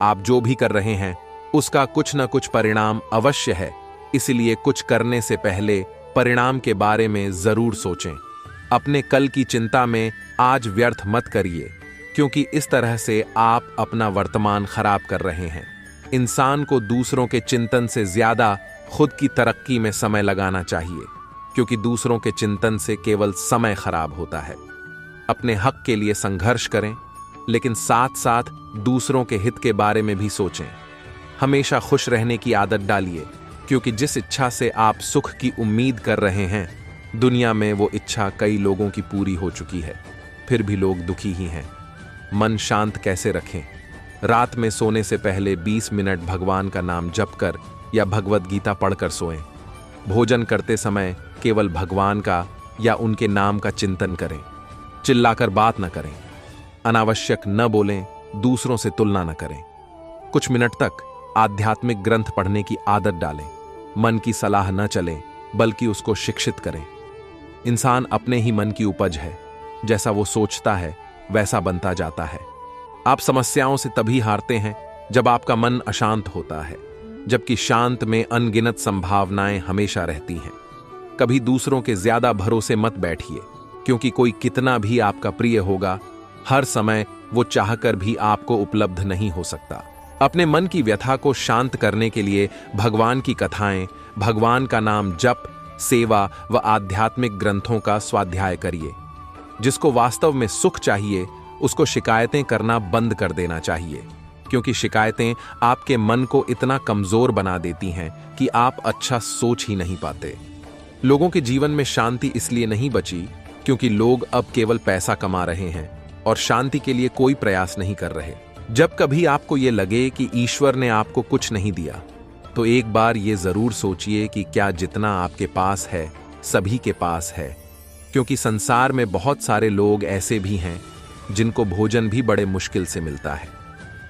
आप जो भी कर रहे हैं उसका कुछ न कुछ परिणाम अवश्य है, इसलिए कुछ करने से पहले परिणाम के बारे में जरूर सोचें। अपने कल की चिंता में आज व्यर्थ मत करिए, क्योंकि इस तरह से आप अपना वर्तमान खराब कर रहे हैं। इंसान को दूसरों के चिंतन से ज्यादा खुद की तरक्की में समय लगाना चाहिए, क्योंकि दूसरों के चिंतन से केवल समय खराब होता है। अपने हक के लिए संघर्ष करें, लेकिन साथ साथ दूसरों के हित के बारे में भी सोचें। हमेशा खुश रहने की आदत डालिए, क्योंकि जिस इच्छा से आप सुख की उम्मीद कर रहे हैं, दुनिया में वो इच्छा कई लोगों की पूरी हो चुकी है, फिर भी लोग दुखी ही हैं। मन शांत कैसे रखें? रात में सोने से पहले 20 मिनट भगवान का नाम जप कर या भगवद गीता पढ़कर सोएं। भोजन करते समय केवल भगवान का या उनके नाम का चिंतन करें। चिल्लाकर बात न करें, अनावश्यक न बोलें, दूसरों से तुलना न करें। कुछ मिनट तक आध्यात्मिक ग्रंथ पढ़ने की आदत डालें। मन की सलाह न चलें, बल्कि उसको शिक्षित करें। इंसान अपने ही मन की उपज है, जैसा वो सोचता है वैसा बनता जाता है। आप समस्याओं से तभी हारते हैं जब आपका मन अशांत होता है, जबकि शांत में अनगिनत संभावनाएं हमेशा रहती हैं। कभी दूसरों के ज्यादा भरोसे मत बैठिए, क्योंकि कोई कितना भी आपका प्रिय होगा, हर समय वो चाहकर भी आपको उपलब्ध नहीं हो सकता। अपने मन की व्यथा को शांत करने के लिए भगवान की कथाएं, भगवान का नाम जप, सेवा व आध्यात्मिक ग्रंथों का स्वाध्याय करिए। जिसको वास्तव में सुख चाहिए, उसको शिकायतें करना बंद कर देना चाहिए, क्योंकि शिकायतें आपके मन को इतना कमजोर बना देती हैं कि आप अच्छा सोच ही नहीं पाते। लोगों के जीवन में शांति इसलिए नहीं बची क्योंकि लोग अब केवल पैसा कमा रहे हैं और शांति के लिए कोई प्रयास नहीं कर रहे। जब कभी आपको ये लगे कि ईश्वर ने आपको कुछ नहीं दिया, तो एक बार ये जरूर सोचिए कि क्या जितना आपके पास है सभी के पास है, क्योंकि संसार में बहुत सारे लोग ऐसे भी हैं जिनको भोजन भी बड़े मुश्किल से मिलता है,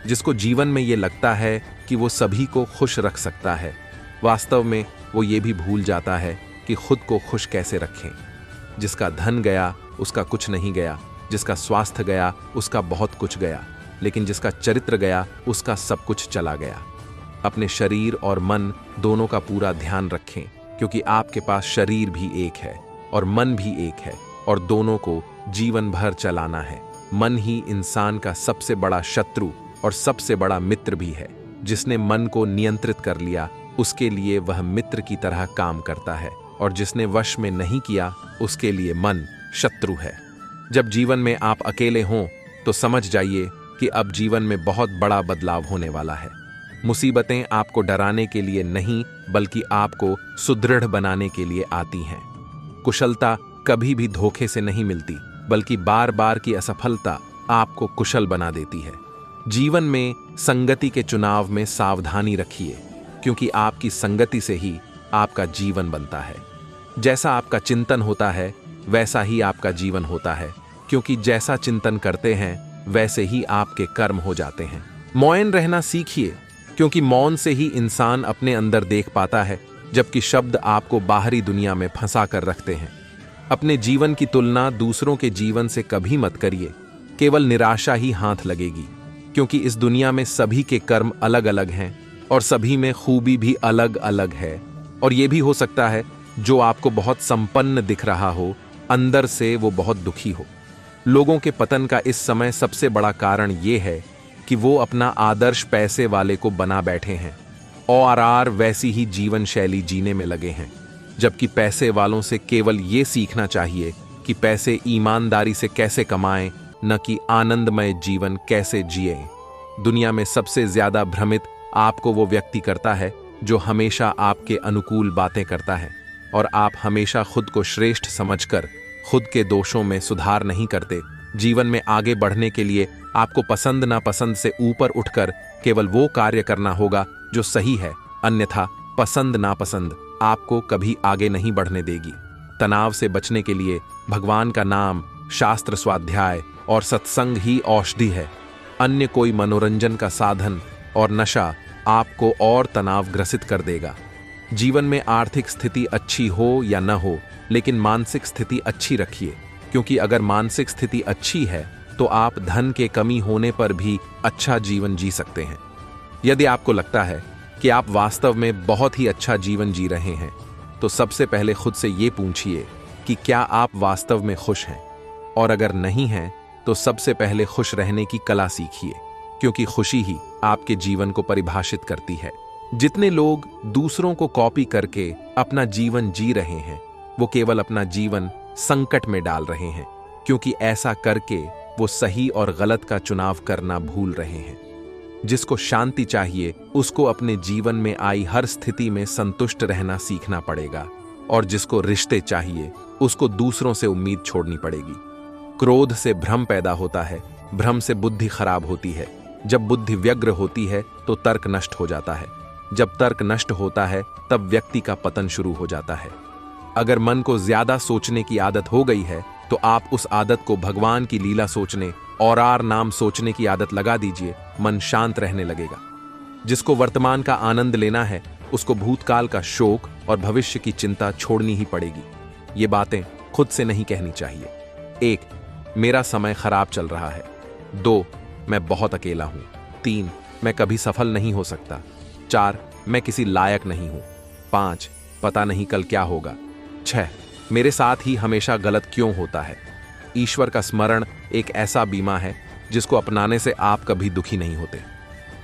जिसको जीवन में ये लगता है कि वो सभी को खुश रख सकता है। वास्तव में वो ये भी भूल जाता है कि खुद को खुश कैसे रखें। जिसका धन गया उसका कुछ नहीं गया, जिसका स्वास्थ्य गया उसका बहुत कुछ गया, लेकिन जिसका चरित्र गया उसका सब कुछ चला गया। अपने शरीर और मन दोनों का पूरा ध्यान रखें, क्योंकि आपके पास शरीर भी एक है और मन भी एक है, और दोनों को जीवन भर चलाना है। मन ही इंसान का सबसे बड़ा शत्रु और सबसे बड़ा मित्र भी है। जिसने मन को नियंत्रित कर लिया, उसके लिए वह मित्र की तरह काम करता है, और जिसने वश में नहीं किया, उसके लिए मन शत्रु है। जब जीवन में आप अकेले हों तो समझ जाइए कि अब जीवन में बहुत बड़ा बदलाव होने वाला है। मुसीबतें आपको डराने के लिए नहीं, बल्कि आपको सुदृढ़ बनाने के लिए आती हैं। कुशलता कभी भी धोखे से नहीं मिलती, बल्कि बार बार की असफलता आपको कुशल बना देती है। जीवन में संगति के चुनाव में सावधानी रखिए, क्योंकि आपकी संगति से ही आपका जीवन बनता है। जैसा आपका चिंतन होता है वैसा ही आपका जीवन होता है, क्योंकि जैसा चिंतन करते हैं वैसे ही आपके कर्म हो जाते हैं। मौन रहना सीखिए, क्योंकि मौन से ही इंसान अपने अंदर देख पाता है, जबकि शब्द आपको बाहरी दुनिया में फंसा कर रखते हैं। अपने जीवन की तुलना दूसरों के जीवन से कभी मत करिए, केवल निराशा ही हाथ लगेगी, क्योंकि इस दुनिया में सभी के कर्म अलग अलग हैं और सभी में खूबी भी अलग अलग है। और यह भी हो सकता है जो आपको बहुत संपन्न दिख रहा हो, अंदर से वो बहुत दुखी हो। लोगों के पतन का इस समय सबसे बड़ा कारण ये है कि वो अपना आदर्श पैसे वाले को बना बैठे हैं और वैसी ही जीवन शैली जीने में लगे हैं, जबकि पैसे वालों से केवल ये सीखना चाहिए कि पैसे ईमानदारी से कैसे कमाएं, न कि आनंदमय जीवन कैसे जिए। दुनिया में सबसे ज्यादा भ्रमित आपको वो व्यक्ति करता है जो हमेशा आपके अनुकूल बातें करता है, और आप हमेशा खुद को श्रेष्ठ समझकर खुद के दोषों में सुधार नहीं करते। जीवन में आगे बढ़ने के लिए आपको पसंद नापसंद से ऊपर उठकर केवल वो कार्य करना होगा जो सही है, अन्यथा पसंद नापसंद आपको कभी आगे नहीं बढ़ने देगी। तनाव से बचने के लिए भगवान का नाम, शास्त्र स्वाध्याय और सत्संग ही औषधि है। अन्य कोई मनोरंजन का साधन और नशा आपको और तनाव ग्रसित कर देगा। जीवन में आर्थिक स्थिति अच्छी हो या न हो, लेकिन मानसिक स्थिति अच्छी रखिए, क्योंकि अगर मानसिक स्थिति अच्छी है तो आप धन के कमी होने पर भी अच्छा जीवन जी सकते हैं। यदि आपको लगता है कि आप वास्तव में बहुत ही अच्छा जीवन जी रहे हैं, तो सबसे पहले खुद से ये पूछिए कि क्या आप वास्तव में खुश हैं। और अगर नहीं हैं, तो सबसे पहले खुश रहने की कला सीखिए, क्योंकि खुशी ही आपके जीवन को परिभाषित करती है। जितने लोग दूसरों को कॉपी करके अपना जीवन जी रहे हैं, वो केवल अपना जीवन संकट में डाल रहे हैं, क्योंकि ऐसा करके वो सही और गलत का चुनाव करना भूल रहे हैं। जिसको शांति चाहिए, उसको अपने जीवन में आई हर स्थिति में संतुष्ट रहना सीखना पड़ेगा, और जिसको रिश्ते चाहिए, उसको दूसरों से उम्मीद छोड़नी पड़ेगी। क्रोध से भ्रम पैदा होता है, भ्रम से बुद्धि खराब होती है। जब बुद्धि व्यग्र होती है तो तर्क नष्ट हो जाता है। जब तर्क नष्ट होता है, तब व्यक्ति का पतन शुरू हो जाता है। अगर मन को ज्यादा सोचने की आदत हो गई है, तो आप उस आदत को भगवान की लीला सोचने और आर नाम सोचने की आदत लगा दीजिए। मन शांत रहने लगेगा। जिसको वर्तमान का आनंद लेना है, उसको भूतकाल का शोक और भविष्य की चिंता छोड़नी ही पड़ेगी। ये बातें खुद से नहीं कहनी चाहिए। 1. मेरा समय खराब चल रहा है। 2. मैं बहुत अकेला हूं। 3. मैं कभी सफल नहीं हो सकता। 4. मैं किसी लायक नहीं हूं। 5. पता नहीं कल क्या होगा। 6. मेरे साथ ही हमेशा गलत क्यों होता है। ईश्वर का स्मरण एक ऐसा बीमा है जिसको अपनाने से आप कभी दुखी नहीं होते।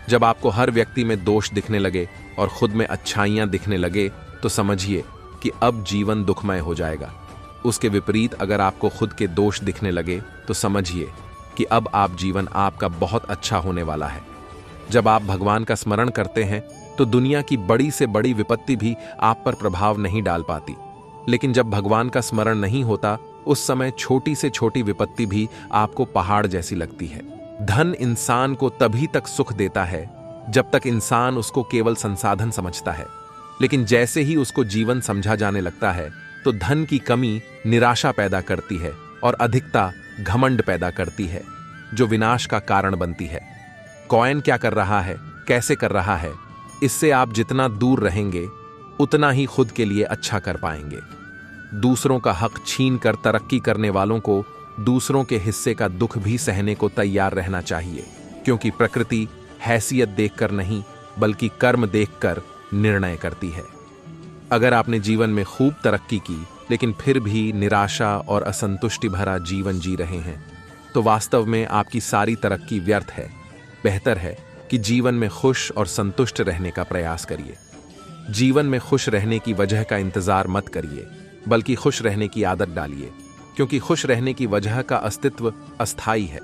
जब आपको हर व्यक्ति में दोष दिखने लगे और खुद में अच्छाइयां दिखने लगे, तो समझिए कि अब जीवन दुखमय हो जाएगा। उसके विपरीत अगर आपको खुद के दोष दिखने लगे, तो समझिए कि अब जीवन आपका बहुत अच्छा होने वाला है। जब आप भगवान का स्मरण करते हैं, तो दुनिया की बड़ी से बड़ी विपत्ति भी आप पर प्रभाव नहीं डाल पाती। लेकिन जब भगवान का स्मरण नहीं होता, उस समय छोटी से छोटी विपत्ति भी आपको पहाड़ जैसी लगती है। धन इंसान को तभी तक सुख देता है जब तक इंसान उसको केवल संसाधन समझता है। लेकिन जैसे ही उसको जीवन समझा जाने लगता है, तो धन की कमी निराशा पैदा करती है और अधिकता घमंड पैदा करती है, जो विनाश का कारण बनती है। कॉइन क्या कर रहा है, कैसे कर रहा है, इससे आप जितना दूर रहेंगे, उतना ही खुद के लिए अच्छा कर पाएंगे। दूसरों का हक छीन कर तरक्की करने वालों को दूसरों के हिस्से का दुख भी सहने को तैयार रहना चाहिए, क्योंकि प्रकृति हैसियत देखकर नहीं, बल्कि कर्म देखकर निर्णय करती है। अगर आपने जीवन में खूब तरक्की की, लेकिन फिर भी निराशा और असंतुष्टि भरा जीवन जी रहे हैं, तो वास्तव में आपकी सारी तरक्की व्यर्थ है। बेहतर है कि जीवन में खुश और संतुष्ट रहने का प्रयास करिए। जीवन में खुश रहने की वजह का इंतजार मत करिए, बल्कि खुश रहने की आदत डालिए, क्योंकि खुश रहने की वजह का अस्तित्व अस्थायी है।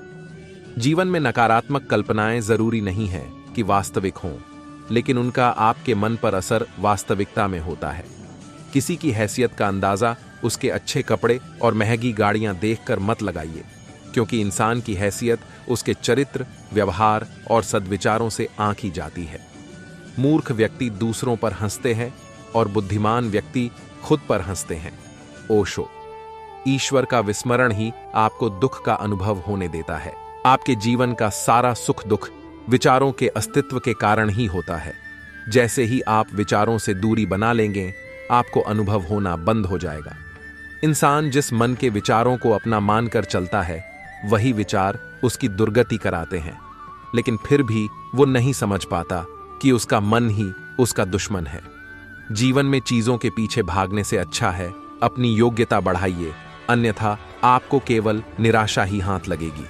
जीवन में नकारात्मक कल्पनाएं जरूरी नहीं है कि वास्तविक हों, लेकिन उनका आपके मन पर असर वास्तविकता में होता है। किसी की हैसियत का अंदाजा उसके अच्छे कपड़े और महंगी गाड़ियां देखकर मत लगाइए, क्योंकि इंसान की हैसियत उसके चरित्र, व्यवहार और सद्विचारों से आंकी जाती है। मूर्ख व्यक्ति दूसरों पर हंसते हैं और बुद्धिमान व्यक्ति खुद पर हंसते हैं। ओशो। ईश्वर का विस्मरण ही आपको दुख का अनुभव होने देता है। आपके जीवन का सारा सुख दुख विचारों के अस्तित्व के कारण ही होता है। जैसे ही आप विचारों से दूरी बना लेंगे, आपको अनुभव होना बंद हो जाएगा। इंसान जिस मन के विचारों को अपना मानकर चलता है, वही विचार उसकी दुर्गति कराते हैं। लेकिन फिर भी वो नहीं समझ पाता कि उसका मन ही उसका दुश्मन है। जीवन में चीजों के पीछे भागने से अच्छा है अपनी योग्यता बढ़ाइए, अन्यथा आपको केवल निराशा ही हाथ लगेगी।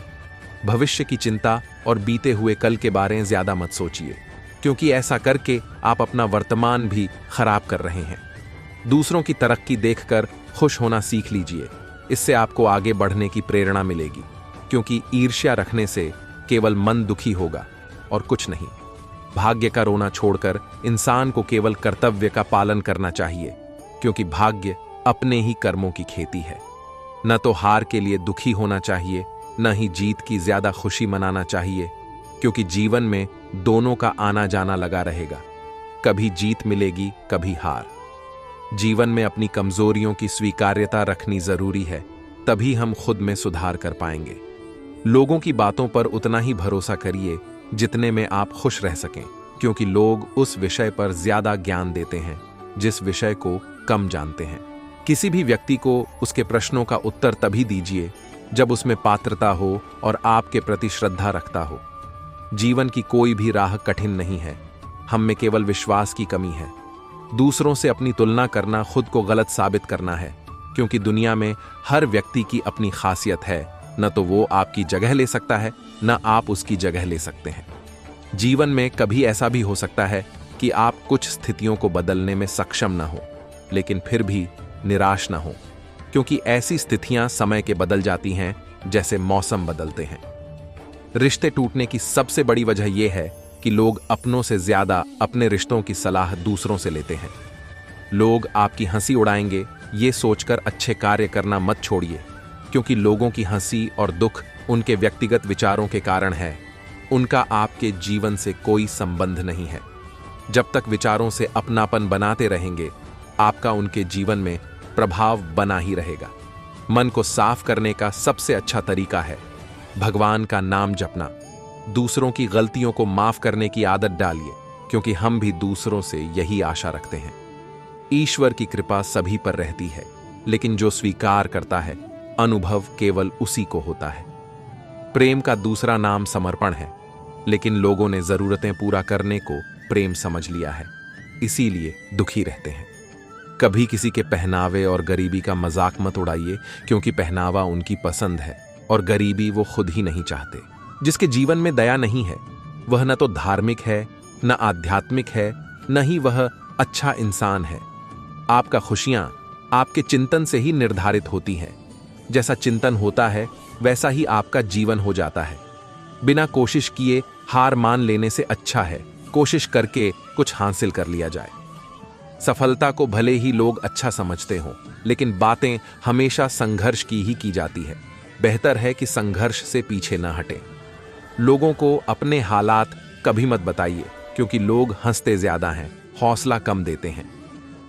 भविष्य की चिंता और बीते हुए कल के बारे में ज्यादा मत सोचिए, क्योंकि ऐसा करके आप अपना वर्तमान भी खराब कर रहे हैं। दूसरों की तरक्की देखकर खुश होना सीख लीजिए, इससे आपको आगे बढ़ने की प्रेरणा मिलेगी, क्योंकि ईर्ष्या रखने से केवल मन दुखी होगा और कुछ नहीं। भाग्य का रोना छोड़कर इंसान को केवल कर्तव्य का पालन करना चाहिए, क्योंकि भाग्य अपने ही कर्मों की खेती है। न तो हार के लिए दुखी होना चाहिए, न ही जीत की ज्यादा खुशी मनाना चाहिए, क्योंकि जीवन में दोनों का आना जाना लगा रहेगा। कभी जीत मिलेगी, कभी हार। जीवन में अपनी कमजोरियों की स्वीकार्यता रखनी जरूरी है, तभी हम खुद में सुधार कर पाएंगे। लोगों की बातों पर उतना ही भरोसा करिए जितने में आप खुश रह सकें, क्योंकि लोग उस विषय पर ज्यादा ज्ञान देते हैं जिस विषय को कम जानते हैं। किसी भी व्यक्ति को उसके प्रश्नों का उत्तर तभी दीजिए जब उसमें पात्रता हो और आपके प्रति श्रद्धा रखता हो। जीवन की कोई भी राह कठिन नहीं है, हम में केवल विश्वास की कमी है। दूसरों से अपनी तुलना करना खुद को गलत साबित करना है, क्योंकि दुनिया में हर व्यक्ति की अपनी खासियत है। न तो वो आपकी जगह ले सकता है, न आप उसकी जगह ले सकते हैं। जीवन में कभी ऐसा भी हो सकता है कि आप कुछ स्थितियों को बदलने में सक्षम न हो, लेकिन फिर भी निराश न हो, क्योंकि ऐसी स्थितियां समय के बदल जाती हैं जैसे मौसम बदलते हैं। रिश्ते टूटने की सबसे बड़ी वजह यह है कि लोग अपनों से ज्यादा अपने रिश्तों की सलाह दूसरों से लेते हैं। लोग आपकी हंसी उड़ाएंगे, ये सोचकर अच्छे कार्य करना मत छोड़िए, क्योंकि लोगों की हंसी और दुख उनके व्यक्तिगत विचारों के कारण है। उनका आपके जीवन से कोई संबंध नहीं है। जब तक विचारों से अपनापन बनाते रहेंगे, आपका उनके जीवन में प्रभाव बना ही रहेगा। मन को साफ करने का सबसे अच्छा तरीका है भगवान का नाम जपना। दूसरों की गलतियों को माफ करने की आदत डालिए, क्योंकि हम भी दूसरों से यही आशा रखते हैं। ईश्वर की कृपा सभी पर रहती है, लेकिन जो स्वीकार करता है, अनुभव केवल उसी को होता है। प्रेम का दूसरा नाम समर्पण है, लेकिन लोगों ने जरूरतें पूरा करने को प्रेम समझ लिया है, इसीलिए दुखी रहते हैं। कभी किसी के पहनावे और गरीबी का मजाक मत उड़ाइए, क्योंकि पहनावा उनकी पसंद है और गरीबी वो खुद ही नहीं चाहते। जिसके जीवन में दया नहीं है, वह न तो धार्मिक है, न आध्यात्मिक है, न ही वह अच्छा इंसान है। आपका खुशियां आपके चिंतन से ही निर्धारित होती हैं। जैसा चिंतन होता है, वैसा ही आपका जीवन हो जाता है। बिना कोशिश किए हार मान लेने से अच्छा है कोशिश करके कुछ हासिल कर लिया जाए। सफलता को भले ही लोग अच्छा समझते हों, लेकिन बातें हमेशा संघर्ष की ही की जाती है। बेहतर है कि संघर्ष से पीछे न हटें। लोगों को अपने हालात कभी मत बताइए, क्योंकि लोग हंसते ज्यादा हैं, हौसला कम देते हैं।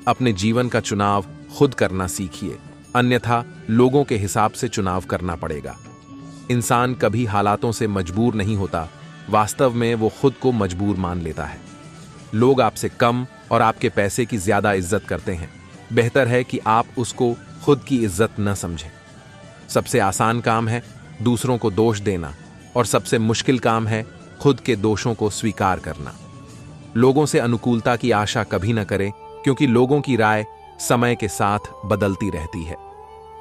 अपने जीवन का चुनाव खुद करना सीखिए, अन्यथा लोगों के हिसाब से चुनाव करना पड़ेगा। इंसान कभी हालातों से मजबूर नहीं होता, वास्तव में वो खुद को मजबूर मान लेता है। लोग आपसे कम और आपके पैसे की ज्यादा इज्जत करते हैं। बेहतर है कि आप उसको खुद की इज्जत न समझें। सबसे आसान काम है दूसरों को दोष देना, और सबसे मुश्किल काम है खुद के दोषों को स्वीकार करना। लोगों से अनुकूलता की आशा कभी न करें, क्योंकि लोगों की राय समय के साथ बदलती रहती है।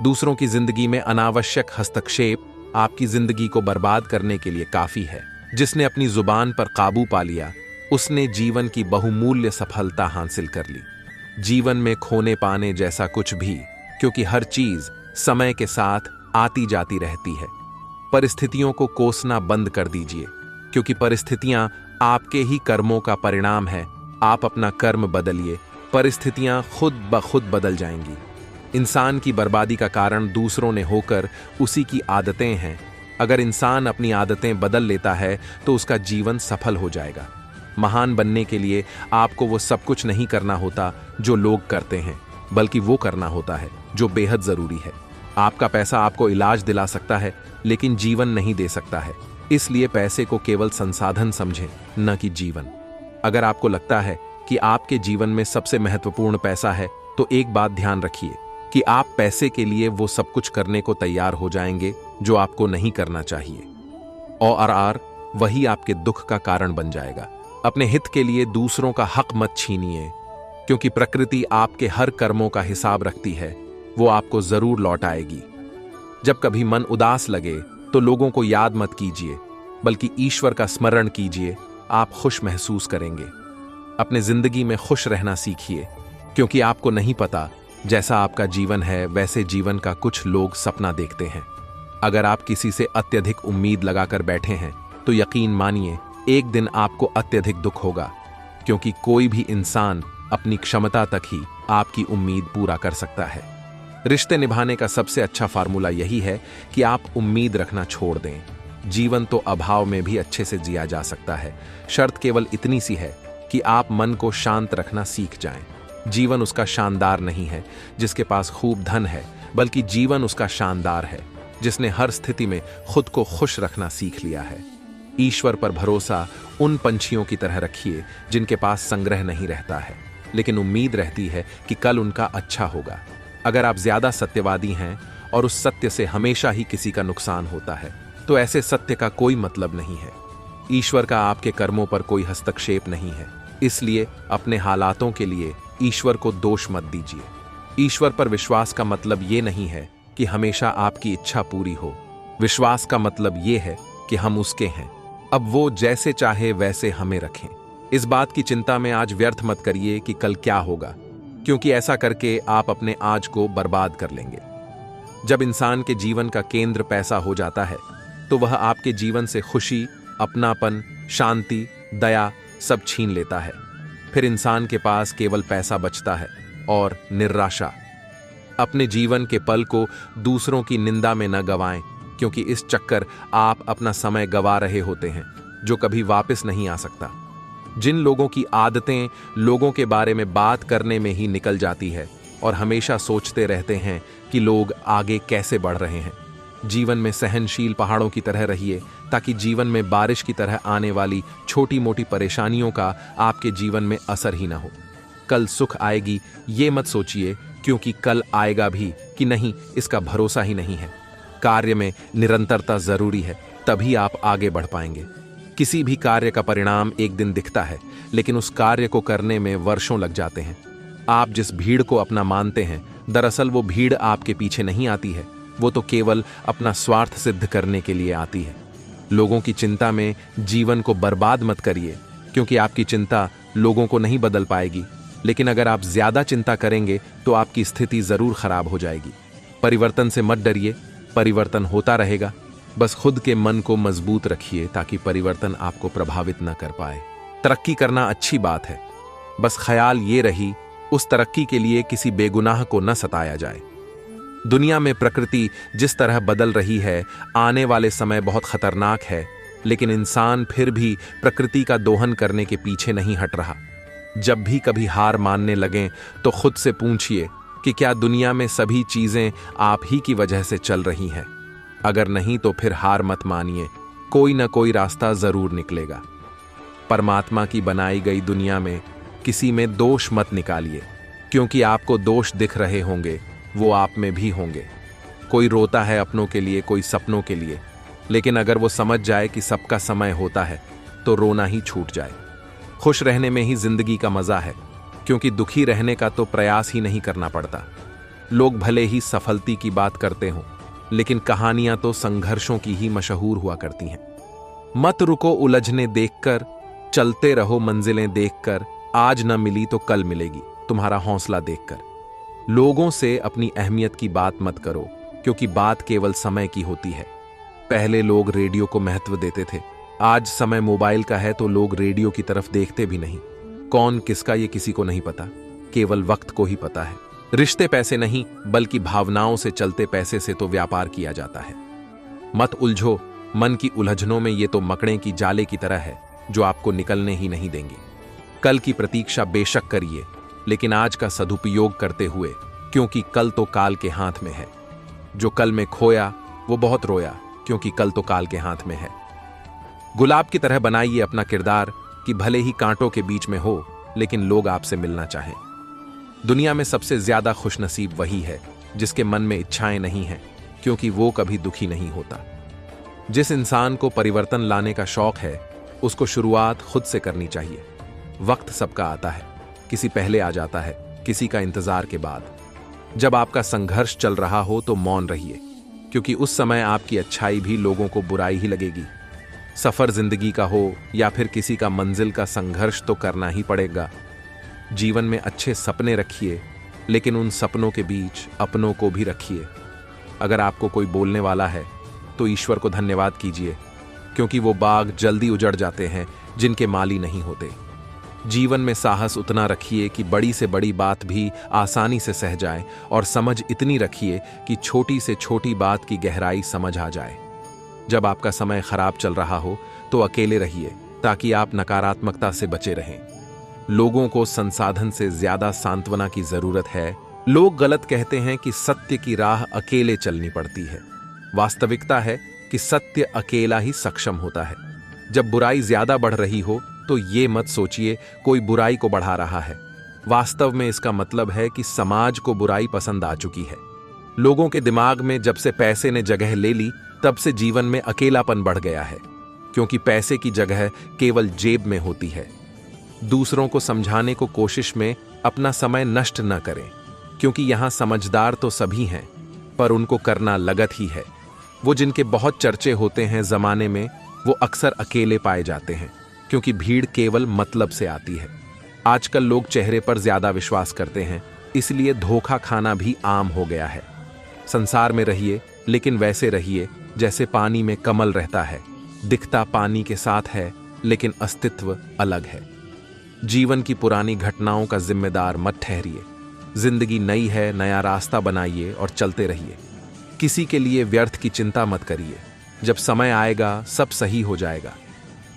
दूसरों की जिंदगी में अनावश्यक हस्तक्षेप आपकी जिंदगी को बर्बाद करने के लिए काफी है। जिसने अपनी जुबान पर काबू पा लिया, उसने जीवन की बहुमूल्य सफलता हासिल कर ली। जीवन में खोने पाने जैसा कुछ भी, क्योंकि हर चीज समय के साथ आती जाती रहती है। परिस्थितियों को कोसना बंद कर दीजिए, क्योंकि परिस्थितियां आपके ही कर्मों का परिणाम है। आप अपना कर्म बदलिए, परिस्थितियां खुद ब खुद बदल जाएंगी। इंसान की बर्बादी का कारण दूसरों ने होकर उसी की आदतें हैं। अगर इंसान अपनी आदतें बदल लेता है तो उसका जीवन सफल हो जाएगा। महान बनने के लिए आपको वो सब कुछ नहीं करना होता जो लोग करते हैं, बल्कि वो करना होता है जो बेहद जरूरी है। आपका पैसा आपको इलाज दिला सकता है, लेकिन जीवन नहीं दे सकता है। इसलिए पैसे को केवल संसाधन समझें, न कि जीवन। अगर आपको लगता है कि आपके जीवन में सबसे महत्वपूर्ण पैसा है, तो एक बात ध्यान रखिए कि आप पैसे के लिए वो सब कुछ करने को तैयार हो जाएंगे जो आपको नहीं करना चाहिए, और वही आपके दुख का कारण बन जाएगा। अपने हित के लिए दूसरों का हक मत छीनिए, क्योंकि प्रकृति आपके हर कर्मों का हिसाब रखती है। वो आपको जरूर लौट आएगी। जब कभी मन उदास लगे तो लोगों को याद मत कीजिए, बल्कि ईश्वर का स्मरण कीजिए। आप खुश महसूस करेंगे। अपने जिंदगी में खुश रहना सीखिए, क्योंकि आपको नहीं पता जैसा आपका जीवन है, वैसे जीवन का कुछ लोग सपना देखते हैं। अगर आप किसी से अत्यधिक उम्मीद लगाकर बैठे हैं, तो यकीन मानिए एक दिन आपको अत्यधिक दुख होगा, क्योंकि कोई भी इंसान अपनी क्षमता तक ही आपकी उम्मीद पूरा कर सकता है। रिश्ते निभाने का सबसे अच्छा फार्मूला यही है कि आप उम्मीद रखना छोड़ दें। जीवन तो अभाव में भी अच्छे से जिया जा सकता है। शर्त केवल इतनी सी है कि आप मन को शांत रखना सीख जाएं। जीवन उसका शानदार नहीं है जिसके पास खूब धन है, बल्कि जीवन उसका शानदार है जिसने हर स्थिति में खुद को खुश रखना सीख लिया है। ईश्वर पर भरोसा उन पंछियों की तरह रखिए जिनके पास संग्रह नहीं रहता है, लेकिन उम्मीद रहती है कि कल उनका अच्छा होगा। अगर आप ज्यादा सत्यवादी हैं और उस सत्य से हमेशा ही किसी का नुकसान होता है, तो ऐसे सत्य का कोई मतलब नहीं है। ईश्वर का आपके कर्मों पर कोई हस्तक्षेप नहीं है, इसलिए अपने हालातों के लिए ईश्वर को दोष मत दीजिए। ईश्वर पर विश्वास का मतलब ये नहीं है कि हमेशा आपकी इच्छा पूरी हो। विश्वास का मतलब ये है कि हम उसके हैं, अब वो जैसे चाहे वैसे हमें रखें। इस बात की चिंता में आज व्यर्थ मत करिए कि कल क्या होगा, क्योंकि ऐसा करके आप अपने आज को बर्बाद कर लेंगे। जब इंसान के जीवन का केंद्र पैसा हो जाता है तो वह आपके जीवन से खुशी, अपनापन, शांति, दया सब छीन लेता है। फिर इंसान के पास केवल पैसा बचता है और निराशा। अपने जीवन के पल को दूसरों की निंदा में न गंवाएं, क्योंकि इस चक्कर आप अपना समय गंवा रहे होते हैं जो कभी वापस नहीं आ सकता। जिन लोगों की आदतें लोगों के बारे में बात करने में ही निकल जाती है और हमेशा सोचते रहते हैं कि लोग आगे कैसे बढ़ रहे हैं, जीवन में सहनशील पहाड़ों की तरह रहिए, ताकि जीवन में बारिश की तरह आने वाली छोटी मोटी परेशानियों का आपके जीवन में असर ही ना हो। कल सुख आएगी ये मत सोचिए, क्योंकि कल आएगा भी कि नहीं इसका भरोसा ही नहीं है। कार्य में निरंतरता जरूरी है, तभी आप आगे बढ़ पाएंगे। किसी भी कार्य का परिणाम एक दिन दिखता है, लेकिन उस कार्य को करने में वर्षों लग जाते हैं। आप जिस भीड़ को अपना मानते हैं, दरअसल वो भीड़ आपके पीछे नहीं आती है, वो तो केवल अपना स्वार्थ सिद्ध करने के लिए आती है। लोगों की चिंता में जीवन को बर्बाद मत करिए, क्योंकि आपकी चिंता लोगों को नहीं बदल पाएगी। लेकिन अगर आप ज्यादा चिंता करेंगे तो आपकी स्थिति जरूर खराब हो जाएगी। परिवर्तन से मत डरिए, परिवर्तन होता रहेगा। बस खुद के मन को मजबूत रखिए ताकि परिवर्तन आपको प्रभावित न कर पाए। तरक्की करना अच्छी बात है, बस ख्याल ये रही उस तरक्की के लिए किसी बेगुनाह को न सताया जाए। दुनिया में प्रकृति जिस तरह बदल रही है, आने वाले समय बहुत खतरनाक है, लेकिन इंसान फिर भी प्रकृति का दोहन करने के पीछे नहीं हट रहा। जब भी कभी हार मानने लगें तो खुद से पूछिए कि क्या दुनिया में सभी चीजें आप ही की वजह से चल रही हैं। अगर नहीं तो फिर हार मत मानिए, कोई ना कोई रास्ता जरूर निकलेगा। परमात्मा की बनाई गई दुनिया में किसी में दोष मत निकालिए, क्योंकि आपको दोष दिख रहे होंगे वो आप में भी होंगे। कोई रोता है अपनों के लिए, कोई सपनों के लिए, लेकिन अगर वो समझ जाए कि सबका समय होता है तो रोना ही छूट जाए। खुश रहने में ही जिंदगी का मजा है, क्योंकि दुखी रहने का तो प्रयास ही नहीं करना पड़ता। लोग भले ही सफलती की बात करते हों, लेकिन कहानियां तो संघर्षों की ही मशहूर हुआ करती हैं। मत रुको उलझने देखकर, चलते रहो मंजिलें देखकर। आज न मिली तो कल मिलेगी तुम्हारा हौसला देखकर। लोगों से अपनी अहमियत की बात मत करो, क्योंकि बात केवल समय की होती है। पहले लोग रेडियो को महत्व देते थे, आज समय मोबाइल का है तो लोग रेडियो की तरफ देखते भी नहीं। कौन किसका ये किसी को नहीं पता, केवल वक्त को ही पता है। रिश्ते पैसे नहीं बल्कि भावनाओं से चलते पैसे से तो व्यापार किया जाता है। मत उलझो, मन की उलझनों में ये तो मकड़े की जाले की तरह है जो आपको निकलने ही नहीं देंगे। कल की प्रतीक्षा बेशक करिए, लेकिन आज का सदुपयोग करते हुए, क्योंकि कल तो काल के हाथ में है। जो कल में खोया वो बहुत रोया, क्योंकि कल तो काल के हाथ में है। गुलाब की तरह बनाइए अपना किरदार कि भले ही कांटों के बीच में हो, लेकिन लोग आपसे मिलना चाहें। दुनिया में सबसे ज्यादा खुशनसीब वही है जिसके मन में इच्छाएं नहीं हैं, क्योंकि वो कभी दुखी नहीं होता। जिस इंसान को परिवर्तन लाने का शौक है, उसको शुरुआत खुद से करनी चाहिए। वक्त सबका आता है, किसी पहले आ जाता है, किसी का इंतजार के बाद। जब आपका संघर्ष चल रहा हो तो मौन रहिए, क्योंकि उस समय आपकी अच्छाई भी लोगों को बुराई ही लगेगी। सफर जिंदगी का हो या फिर किसी का मंजिल का संघर्ष तो करना ही पड़ेगा। जीवन में अच्छे सपने रखिए, लेकिन उन सपनों के बीच अपनों को भी रखिए। अगर आपको कोई बोलने वाला है तो ईश्वर को धन्यवाद कीजिए, क्योंकि वो बाग जल्दी उजड़ जाते हैं जिनके माली नहीं होते। जीवन में साहस उतना रखिए कि बड़ी से बड़ी बात भी आसानी से सह जाए, और समझ इतनी रखिए कि छोटी से छोटी बात की गहराई समझ आ जाए। जब आपका समय खराब चल रहा हो तो अकेले रहिए, ताकि आप नकारात्मकता से बचे रहें। लोगों को संसाधन से ज्यादा सांत्वना की जरूरत है। लोग गलत कहते हैं कि सत्य की राह अकेले चलनी पड़ती है। वास्तविकता है कि सत्य अकेला ही सक्षम होता है। जब बुराई ज्यादा बढ़ रही हो तो ये मत सोचिए कोई बुराई को बढ़ा रहा है। वास्तव में इसका मतलब है कि समाज को बुराई पसंद आ चुकी है। लोगों के दिमाग में जब से पैसे ने जगह ले ली, तब से जीवन में अकेलापन बढ़ गया है। क्योंकि पैसे की जगह केवल जेब में होती है। दूसरों को समझाने को कोशिश में अपना समय नष्ट न करें, क्योंकि यहां समझदार तो सभी हैं, पर उनको करना लगत ही है। वो जिनके बहुत चर्चे होते हैं जमाने में, वो अक्सर अकेले पाए जाते हैं, क्योंकि भीड़ केवल मतलब से आती है। आजकल लोग चेहरे पर ज्यादा विश्वास करते हैं, इसलिए धोखा खाना भी आम हो गया है। संसार में रहिए, लेकिन वैसे रहिए जैसे पानी में कमल रहता है। दिखता पानी के साथ है, लेकिन अस्तित्व अलग है। जीवन की पुरानी घटनाओं का जिम्मेदार मत ठहरिए। जिंदगी नई है, नया रास्ता बनाइए और चलते रहिए। किसी के लिए व्यर्थ की चिंता मत करिए। जब समय आएगा सब सही हो जाएगा।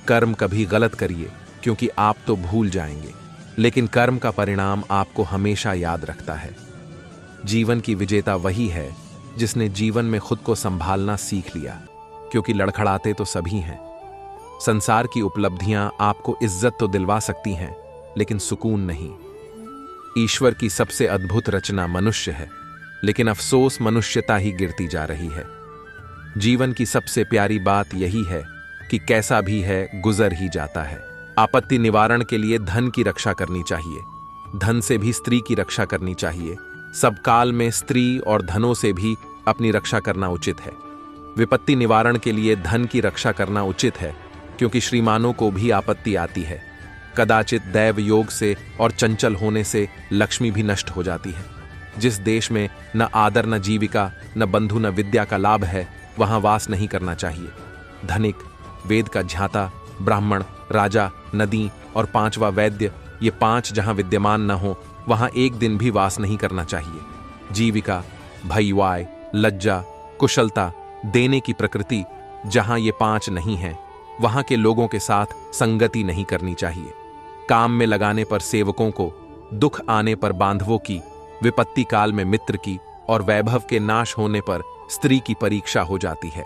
कर्म कभी गलत करिए, क्योंकि आप तो भूल जाएंगे, लेकिन कर्म का परिणाम आपको हमेशा याद रखता है। जीवन की विजेता वही है जिसने जीवन में खुद को संभालना सीख लिया, क्योंकि लड़खड़ाते तो सभी हैं। संसार की उपलब्धियां आपको इज्जत तो दिलवा सकती हैं, लेकिन सुकून नहीं। ईश्वर की सबसे अद्भुत रचना मनुष्य है, लेकिन अफसोस मनुष्यता ही गिरती जा रही है। जीवन की सबसे प्यारी बात यही है कि कैसा भी है गुजर ही जाता है। आपत्ति निवारण के लिए धन की रक्षा करनी चाहिए, धन से भी स्त्री की रक्षा करनी चाहिए। सब काल में स्त्री और धनों से भी अपनी रक्षा करना उचित है। विपत्ति निवारण के लिए धन की रक्षा करना उचित है, क्योंकि श्रीमानों को भी आपत्ति आती है। कदाचित दैव योग से और चंचल होने से लक्ष्मी भी नष्ट हो जाती है। जिस देश में न आदर, न जीविका, न बंधु, न विद्या का लाभ है, वहां वास नहीं करना चाहिए। धनिक, वेद का झांता, ब्राह्मण, राजा, नदी और पांचवा वैद्य, ये पांच जहां विद्यमान न हो, वहां एक दिन भी वास नहीं करना चाहिए। जीविका, भयवाय, लज्जा, कुशलता, देने की प्रकृति, जहां ये पांच नहीं हैं, वहां के लोगों के साथ संगति नहीं करनी चाहिए। काम में लगाने पर सेवकों को, दुख आने पर बांधवों की, विपत्ति काल में मित्र की और वैभव के नाश होने पर स्त्री की परीक्षा हो जाती है।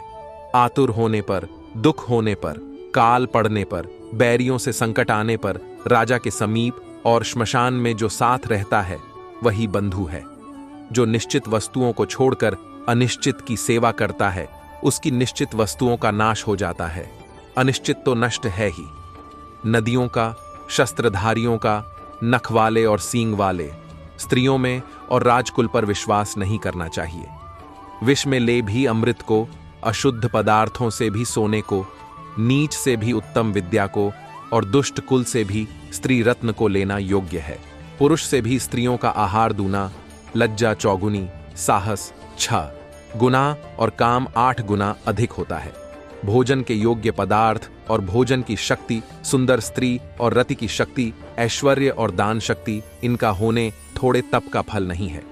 आतुर होने पर, दुख होने पर, काल पड़ने पर, बैरियों से संकट आने पर राजा के समीप और श्मशान में जो साथ रहता है वही बंधु है। जो निश्चित वस्तुओं को छोड़कर अनिश्चित की सेवा करता है, उसकी निश्चित वस्तुओं का नाश हो जाता है। अनिश्चित तो नष्ट है ही। नदियों का, शस्त्रधारियों का, नख वाले और सींग वाले, स्त्रियों में और राजकुल पर विश्वास नहीं करना चाहिए। विष में ले भी अमृत को, अशुद्ध पदार्थों से भी सोने को, नीच से भी उत्तम विद्या को और दुष्ट कुल से भी स्त्री रत्न को लेना योग्य है। पुरुष से भी स्त्रियों का आहार दूना, लज्जा चौगुनी, साहस 6 गुना और काम 8 गुना अधिक होता है। भोजन के योग्य पदार्थ और भोजन की शक्ति, सुंदर स्त्री और रति की शक्ति, ऐश्वर्य और दान शक्ति, इनका होने थोड़े तप का फल नहीं है।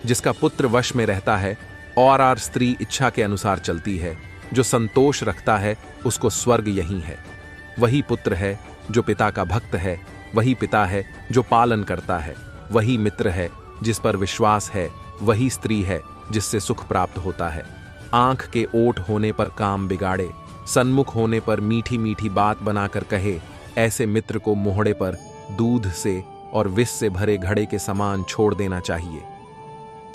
जिसका पुत्र वश में रहता है और स्त्री इच्छा के अनुसार चलती है, जो संतोष रखता है, उसको स्वर्ग यही है। वही पुत्र है जो पिता का भक्त है, वही पिता है जो पालन करता है, वही मित्र है जिस पर विश्वास है, वही स्त्री है जिससे सुख प्राप्त होता है। आंख के ओट होने पर काम बिगाड़े, सन्मुख होने पर मीठी मीठी बात बनाकर कहे, ऐसे मित्र को मोहड़े पर दूध से और विष से भरे घड़े के समान छोड़ देना चाहिए।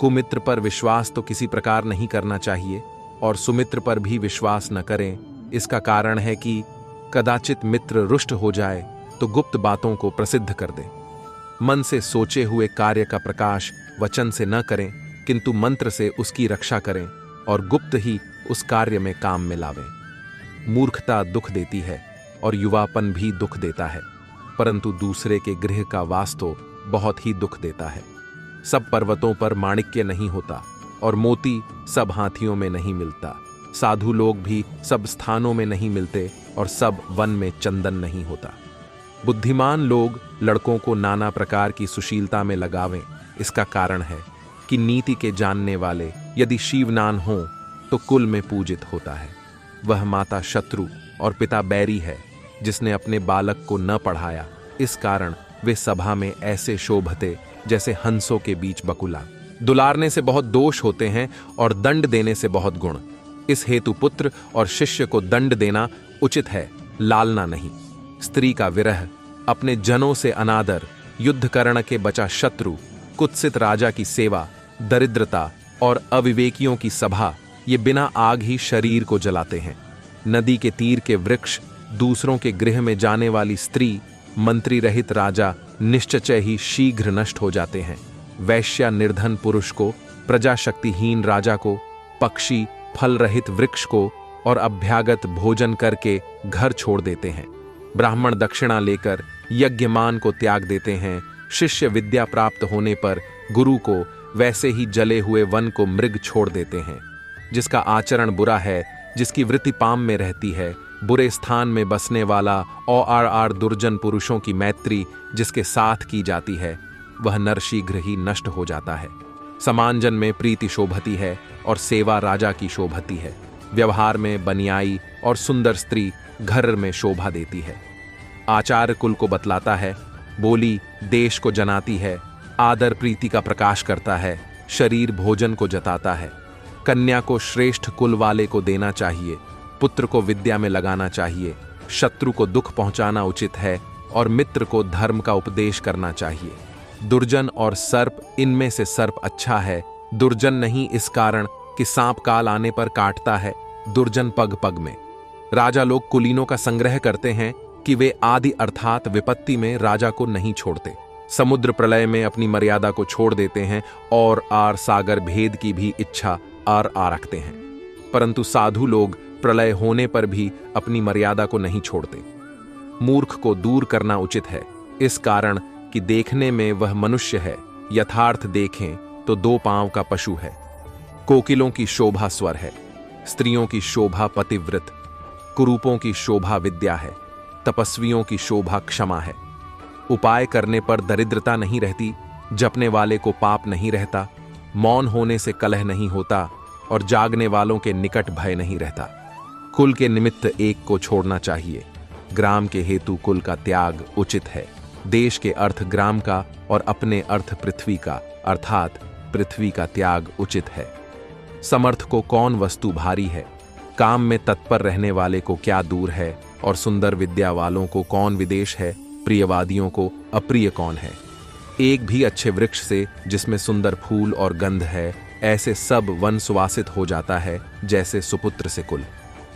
कुमित्र पर विश्वास तो किसी प्रकार नहीं करना चाहिए और सुमित्र पर भी विश्वास न करें। इसका कारण है कि कदाचित मित्र रुष्ट हो जाए तो गुप्त बातों को प्रसिद्ध कर दे। मन से सोचे हुए कार्य का प्रकाश वचन से न करें, किंतु मंत्र से उसकी रक्षा करें और गुप्त ही उस कार्य में काम में लावें। मूर्खता दुख देती है और युवापन भी दुख देता है, परंतु दूसरे के गृह का वास तो बहुत ही दुख देता है। सब पर्वतों पर माणिक्य नहीं होता और मोती सब हाथियों में नहीं मिलता। साधु लोग भी सब स्थानों में नहीं मिलते और सब वन में चंदन नहीं होता। बुद्धिमान लोग लड़कों को नाना प्रकार की सुशीलता में लगावें। इसका कारण है कि नीति के जानने वाले यदि शिवनान हों तो कुल में पूजित होता है। वह माता शत्रु और पिता बैरी है जिसने अपने बालक को न पढ़ाया, इस कारण वे सभा में ऐसे शोभते जैसे हंसों के बीच बकुला। दुलारने से बहुत दोष होते हैं और दंड देने से बहुत गुण। इस हेतु पुत्र और शिष्य को दंड देना उचित है, लालना नहीं। स्त्री का विरह, अपने जनों से अनादर, युद्ध करण के बचा शत्रु, कुत्सित राजा की सेवा, दरिद्रता और अविवेकियों की सभा, ये बिना आग ही शरीर को जलाते हैं। नदी के तीर के वृक्ष दूसरों के गृह में जाने वाली स्त्री, मंत्री रहित राजा निश्चय ही शीघ्र नष्ट हो जाते हैं। वैश्या निर्धन पुरुष को, प्रजाशक्तिहीन राजा को, पक्षी फल रहित वृक्ष को और अभ्यागत भोजन करके घर छोड़ देते हैं। ब्राह्मण दक्षिणा लेकर यज्ञमान को त्याग देते हैं। शिष्य विद्या प्राप्त होने पर गुरु को, वैसे ही जले हुए वन को मृग छोड़ देते हैं। जिसका आचरण बुरा है, जिसकी वृत्ति पाम में रहती है, बुरे स्थान में बसने वाला और दुर्जन पुरुषों की मैत्री जिसके साथ की जाती है, वह नर शीघ्र ही नष्ट हो जाता है। समांजन में प्रीति शोभती है और सेवा राजा की शोभती है। व्यवहार में बनियाई और सुंदर स्त्री घर में शोभा देती है। आचार्य कुल को बतलाता है, बोली देश को जनाती है, आदर प्रीति का प्रकाश करता है, शरीर भोजन को जताता है। कन्या को श्रेष्ठ कुल वाले को देना चाहिए, पुत्र को विद्या में लगाना चाहिए, शत्रु को दुख पहुंचाना उचित है और मित्र को धर्म का उपदेश करना चाहिए। दुर्जन और सर्प, इनमें से सर्प अच्छा है। दुर्जन नहीं इस कारण कि सांप काल आने पर काटता है, दुर्जन पग पग में। राजा लोग कुलीनों का संग्रह करते हैं कि वे आदि अर्थात विपत्ति में राजा को नहीं छोड़ते। समुद्र प्रलय में अपनी मर्यादा को छोड़ देते हैं और आर सागर भेद की भी इच्छा आर रखते हैं। परंतु साधु लोग प्रलय होने पर भी अपनी मर्यादा को नहीं छोड़ते। मूर्ख को दूर करना उचित है, इस कारण कि देखने में वह मनुष्य है, यथार्थ देखें तो 2 पांव का पशु है। कोकिलों की शोभा स्वर है, स्त्रियों की शोभा पतिव्रत, कुरूपों की शोभा विद्या है, तपस्वियों की शोभा क्षमा है। उपाय करने पर दरिद्रता नहीं रहती, जपने वाले को पाप नहीं रहता, मौन होने से कलह नहीं होता और जागने वालों के निकट भय नहीं रहता। कुल के निमित्त एक को छोड़ना चाहिए, ग्राम के हेतु कुल का त्याग उचित है। देश के अर्थ ग्राम का और अपने अर्थ पृथ्वी का, अर्थात पृथ्वी का त्याग उचित है। समर्थ को कौन वस्तु भारी है, काम में तत्पर रहने वाले को क्या दूर है, और सुंदर विद्या वालों को कौन विदेश है, प्रियवादियों को अप्रिय कौन है। एक भी अच्छे वृक्ष से जिसमें सुंदर फूल और गंध है, ऐसे सब वन सुवासित हो जाता है जैसे सुपुत्र से कुल।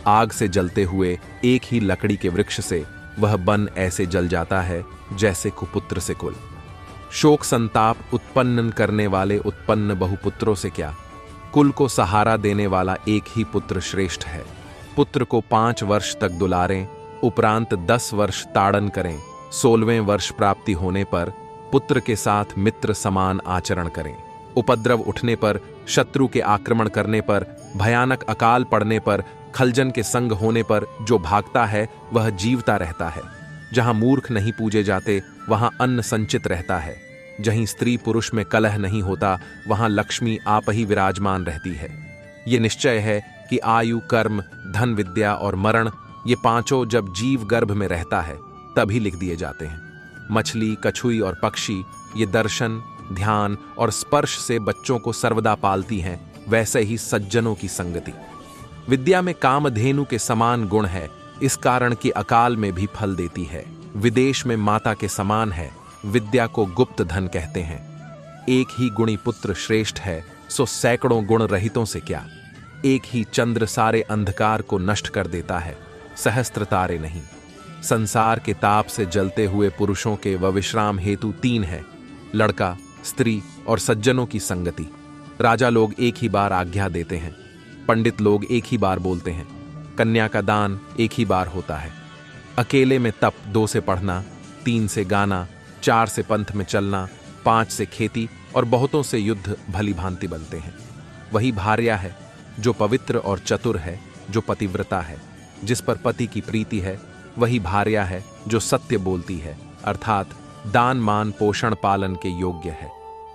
आग से जलते हुए एक ही लकड़ी के वृक्ष से वह वन ऐसे जल जाता है जैसे कुपुत्र से कुल। शोक संताप उत्पन्न करने वाले उत्पन्न बहुपुत्रों से क्या, कुल को सहारा देने वाला एक ही पुत्र श्रेष्ठ है। पुत्र को 5 वर्ष तक दुलारें, उपरांत 10 वर्ष ताड़न करें। 16वें वर्ष प्राप्ति होने पर पुत्र के साथ मित्र समान आचरण करें। उपद्रव उठने पर, शत्रु के आक्रमण करने पर, भयानक अकाल पड़ने पर, खलजन के संग होने पर जो भागता है वह जीवता रहता है। जहां मूर्ख नहीं पूजे जाते वहां अन्न संचित रहता है। जहीं स्त्री पुरुष में कलह नहीं होता वहां लक्ष्मी आप ही विराजमान रहती है। ये निश्चय है कि आयु, कर्म, धन, विद्या और मरण, ये 5 जब जीव गर्भ में रहता है तभी लिख दिए जाते हैं। मछली, कछुई और पक्षी ये दर्शन, ध्यान और स्पर्श से बच्चों को सर्वदा पालती हैं, वैसे ही सज्जनों की संगति। विद्या में कामधेनु के समान गुण है, इस कारण कि अकाल में भी फल देती है। विदेश में माता के समान है, विद्या को गुप्त धन कहते हैं। एक ही गुणी पुत्र श्रेष्ठ है, सो सैकड़ों गुण रहितों से क्या। एक ही चंद्र सारे अंधकार को नष्ट कर देता है, सहस्त्र तारे नहीं। संसार के ताप से जलते हुए पुरुषों के विश्राम हेतु 3 है, लड़का, स्त्री और सज्जनों की संगति। राजा लोग एक ही बार आज्ञा देते हैं, पंडित लोग एक ही बार बोलते हैं, कन्या का दान एक ही बार होता है। अकेले में तप, 2 से पढ़ना, 3 से गाना, 4 से पंथ में चलना, 5 से खेती और बहुतों से युद्ध भली भांति बनते हैं। वही भार्या है जो पवित्र और चतुर है, जो पतिव्रता है, जिस पर पति की प्रीति है। वही भार्या है जो सत्य बोलती है, अर्थात दान, मान, पोषण, पालन के योग्य है।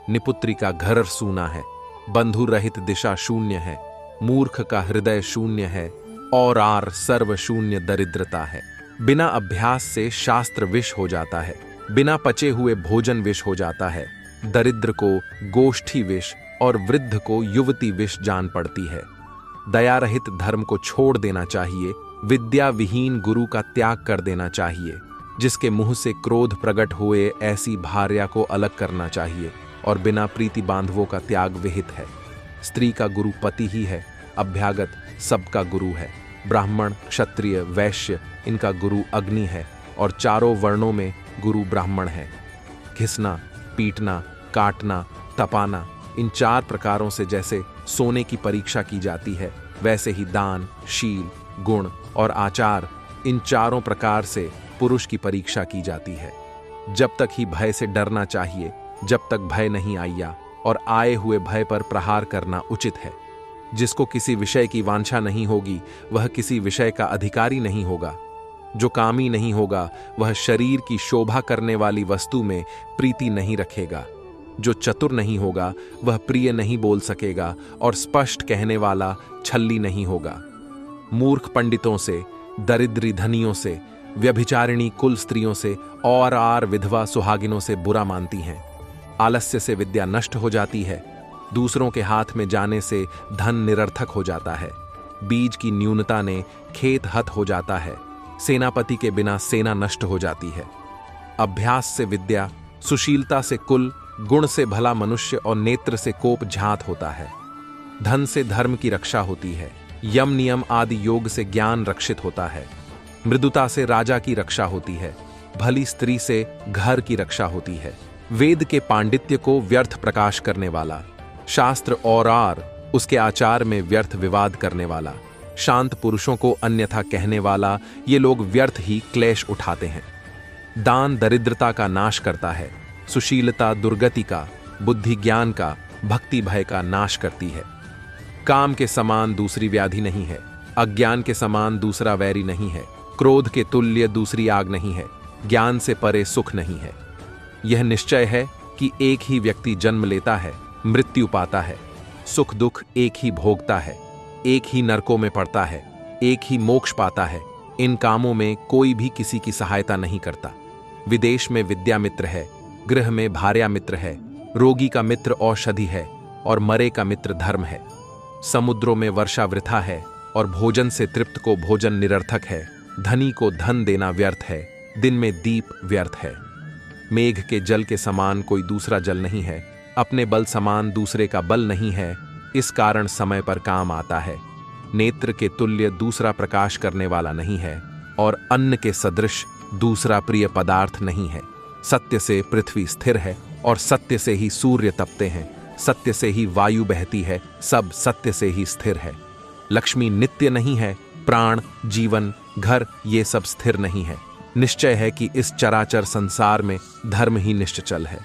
निपुत्री का घर सूना है, बंधु रहित दिशा शून्य है, मूर्ख का हृदय शून्य है और सर्व शून्य दरिद्रता है। बिना अभ्यास से शास्त्र विष हो जाता है, बिना पचे हुए भोजन विष हो जाता है। दरिद्र को गोष्ठी विष और वृद्ध को युवती विष जान पड़ती है। दया रहित धर्म को छोड़ देना चाहिए, विद्या विहीन गुरु का त्याग कर देना चाहिए। जिसके मुंह से क्रोध प्रकट हुए ऐसी भार्या को अलग करना चाहिए और बिना प्रीति बांधवों का त्याग विहित है। स्त्री का गुरु पति ही है, अभ्यागत सबका गुरु है। ब्राह्मण, क्षत्रिय, वैश्य इनका गुरु अग्नि है और चारों वर्णों में गुरु ब्राह्मण है। घिसना, पीटना, काटना, तपाना, इन 4 प्रकारों से जैसे सोने की परीक्षा की जाती है, वैसे ही दान, शील, गुण और आचार, इन 4 प्रकार से पुरुष की परीक्षा की जाती है। जब तक ही भय से डरना चाहिए, जब तक भय नहीं आया, और आए हुए भय पर प्रहार करना उचित है। जिसको किसी विषय की वांछा नहीं होगी, वह किसी विषय का अधिकारी नहीं होगा। जो कामी नहीं होगा, वह शरीर की शोभा करने वाली वस्तु में प्रीति नहीं रखेगा। जो चतुर नहीं होगा, वह प्रिय नहीं बोल सकेगा और स्पष्ट कहने वाला छल्ली नहीं होगा। मूर्ख पंडितों से, दरिद्री धनियों से, व्यभिचारिणी कुल स्त्रियों से और आर विधवा सुहागिनों से बुरा मानती हैं। आलस्य से विद्या नष्ट हो जाती है। दूसरों के हाथ में जाने से धन निरर्थक हो जाता है। बीज की न्यूनता ने खेत हत हो जाता है। सेनापति के बिना सेना नष्ट हो जाती है। अभ्यास से विद्या, सुशीलता से कुल, गुण से भला मनुष्य और नेत्र से कोप झात होता है। धन से धर्म की रक्षा होती है। यम नियम आदि योग से ज्ञान रक्षित होता है। मृदुता से राजा की रक्षा होती है। भली स्त्री से घर की रक्षा होती है। वेद के पांडित्य को व्यर्थ प्रकाश करने वाला, शास्त्र और आर उसके आचार में व्यर्थ विवाद करने वाला, शांत पुरुषों को अन्यथा कहने वाला, ये लोग व्यर्थ ही क्लेश उठाते हैं। दान दरिद्रता का नाश करता है। सुशीलता दुर्गति का, बुद्धि ज्ञान का, भक्ति भय का नाश करती है। काम के समान दूसरी व्याधि नहीं है। अज्ञान के समान दूसरा वैरी नहीं है। क्रोध के तुल्य दूसरी आग नहीं है। ज्ञान से परे सुख नहीं है। यह निश्चय है कि एक ही व्यक्ति जन्म लेता है, मृत्यु पाता है, सुख दुख एक ही भोगता है, एक ही नरकों में पड़ता है, एक ही मोक्ष पाता है। इन कामों में कोई भी किसी की सहायता नहीं करता। विदेश में विद्या मित्र है, गृह में भार्या मित्र है, रोगी का मित्र औषधि है और मरे का मित्र धर्म है। समुद्रों में वर्षा वृथा है और भोजन से तृप्त को भोजन निरर्थक है। धनी को धन देना व्यर्थ है, दिन में दीप व्यर्थ है। मेघ के जल के समान कोई दूसरा जल नहीं है। अपने बल समान दूसरे का बल नहीं है। इस कारण समय पर काम आता है। नेत्र के तुल्य दूसरा प्रकाश करने वाला नहीं है और अन्न के सदृश दूसरा प्रिय पदार्थ नहीं है। सत्य से पृथ्वी स्थिर है और सत्य से ही सूर्य तपते हैं। सत्य से ही वायु बहती है, सब सत्य से ही स्थिर है। लक्ष्मी नित्य नहीं है। प्राण, जीवन, घर ये सब स्थिर नहीं है। निश्चय है कि इस चराचर संसार में धर्म ही निश्चल है।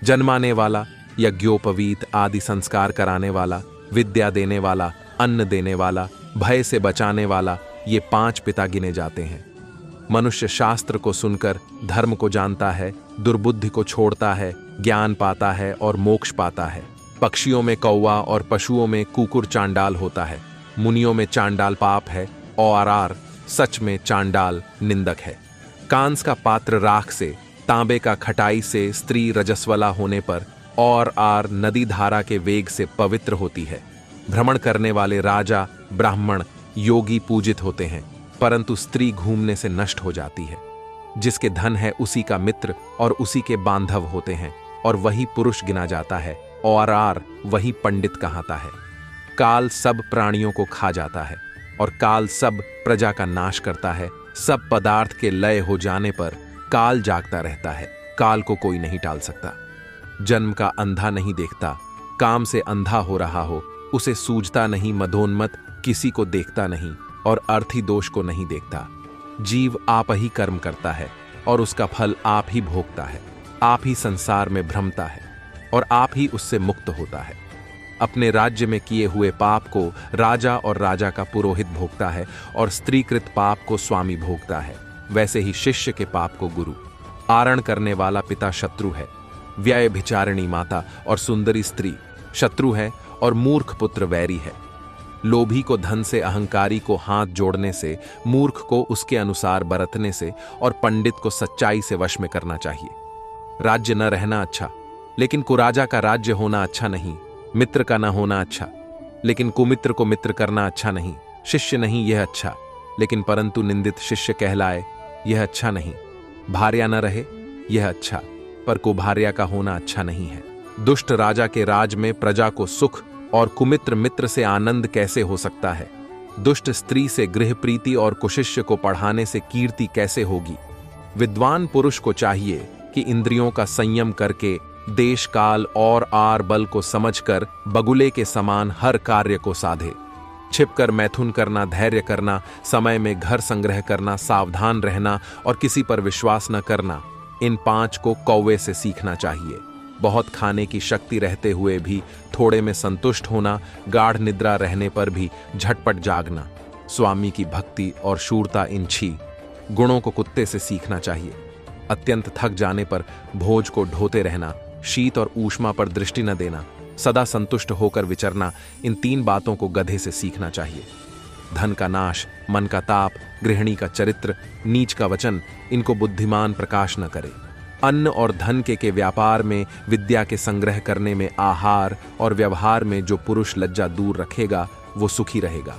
जन्माने वाला, यज्ञोपवीत आदि संस्कार कराने वाला, विद्या देने वाला, अन्न देने वाला, भय से बचाने वाला, ये 5 पिता गिने जाते हैं। मनुष्य शास्त्र को सुनकर धर्म को जानता है, दुर्बुद्धि को छोड़ता है, ज्ञान पाता है और मोक्ष पाता है। पक्षियों में कौवा और पशुओं में कुकुर चांडाल होता है। मुनियों में चांडाल पाप है और आर सच में चांडाल निंदक है। कांस का पात्र राख से, तांबे का खटाई से स्त्री रजस्वला होने पर और आर नदी धारा के वेग से पवित्र होती है। भ्रमण करने वाले राजा, ब्राह्मण, योगी पूजित होते हैं, परंतु स्त्री घूमने से नष्ट हो जाती है। जिसके धन है उसी का मित्र और उसी के बांधव होते हैं और वही पुरुष गिना जाता है और आर वही पंडित कहाता है। काल सब प्राणियों को खा जाता है और काल सब प्रजा का नाश करता है। सब पदार्थ के लय हो जाने पर काल जागता रहता है। काल को कोई नहीं टाल सकता। जन्म का अंधा नहीं देखता। काम से अंधा हो रहा हो उसे सूझता नहीं। मदोन्मत किसी को देखता नहीं और अर्थी दोष को नहीं देखता। जीव आप ही कर्म करता है और उसका फल आप ही भोगता है। आप ही संसार में भ्रमता है और आप ही उससे मुक्त होता है। अपने राज्य में किए हुए पाप को राजा और राजा का पुरोहित भोगता है और स्त्रीकृत पाप को स्वामी भोगता है। वैसे ही शिष्य के पाप को गुरु। आरण करने वाला पिता शत्रु है। व्यय भिचारिणी माता और सुंदरी स्त्री शत्रु है और मूर्ख पुत्र वैरी है। लोभी को धन से, अहंकारी को हाथ जोड़ने से, मूर्ख को उसके अनुसार बरतने से और पंडित को सच्चाई से वश में करना चाहिए। राज्य न रहना अच्छा, लेकिन कुराजा का राज्य होना अच्छा नहीं। मित्र का न होना अच्छा, लेकिन कुमित्र को मित्र करना अच्छा नहीं। शिष्य नहीं यह अच्छा, लेकिन परंतु निंदित शिष्य कहलाए यह अच्छा नहीं। भार्या न रहे यह अच्छा, पर कुभार्या का होना अच्छा नहीं है। दुष्ट राजा के राज में प्रजा को सुख और कुमित्र मित्र से आनंद कैसे हो सकता है। दुष्ट स्त्री से गृह प्रीति और कुशिष्य को पढ़ाने से कीर्ति कैसे होगी। विद्वान पुरुष को चाहिए कि इंद्रियों का संयम करके देश काल और आर बल को समझकर बगुले के समान हर कार्य को साधे। छिपकर मैथुन करना, धैर्य करना, समय में घर संग्रह करना, सावधान रहना और किसी पर विश्वास न करना, इन 5 को कौवे से सीखना चाहिए। बहुत खाने की शक्ति रहते हुए भी थोड़े में संतुष्ट होना, गाढ़ निद्रा रहने पर भी झटपट जागना, स्वामी की भक्ति और शूरता, इन 6 गुणों को कुत्ते से सीखना चाहिए। अत्यंत थक जाने पर भोज को ढोते रहना, शीत और ऊष्मा पर दृष्टि न देना, सदा संतुष्ट होकर विचरना, इन 3 बातों को गधे से सीखना चाहिए। धन का नाश, मन का ताप, गृहिणी का चरित्र, नीच का वचन, इनको बुद्धिमान प्रकाश न करे। अन्न और धन के व्यापार में, विद्या के संग्रह करने में, आहार और व्यवहार में जो पुरुष लज्जा दूर रखेगा वो सुखी रहेगा।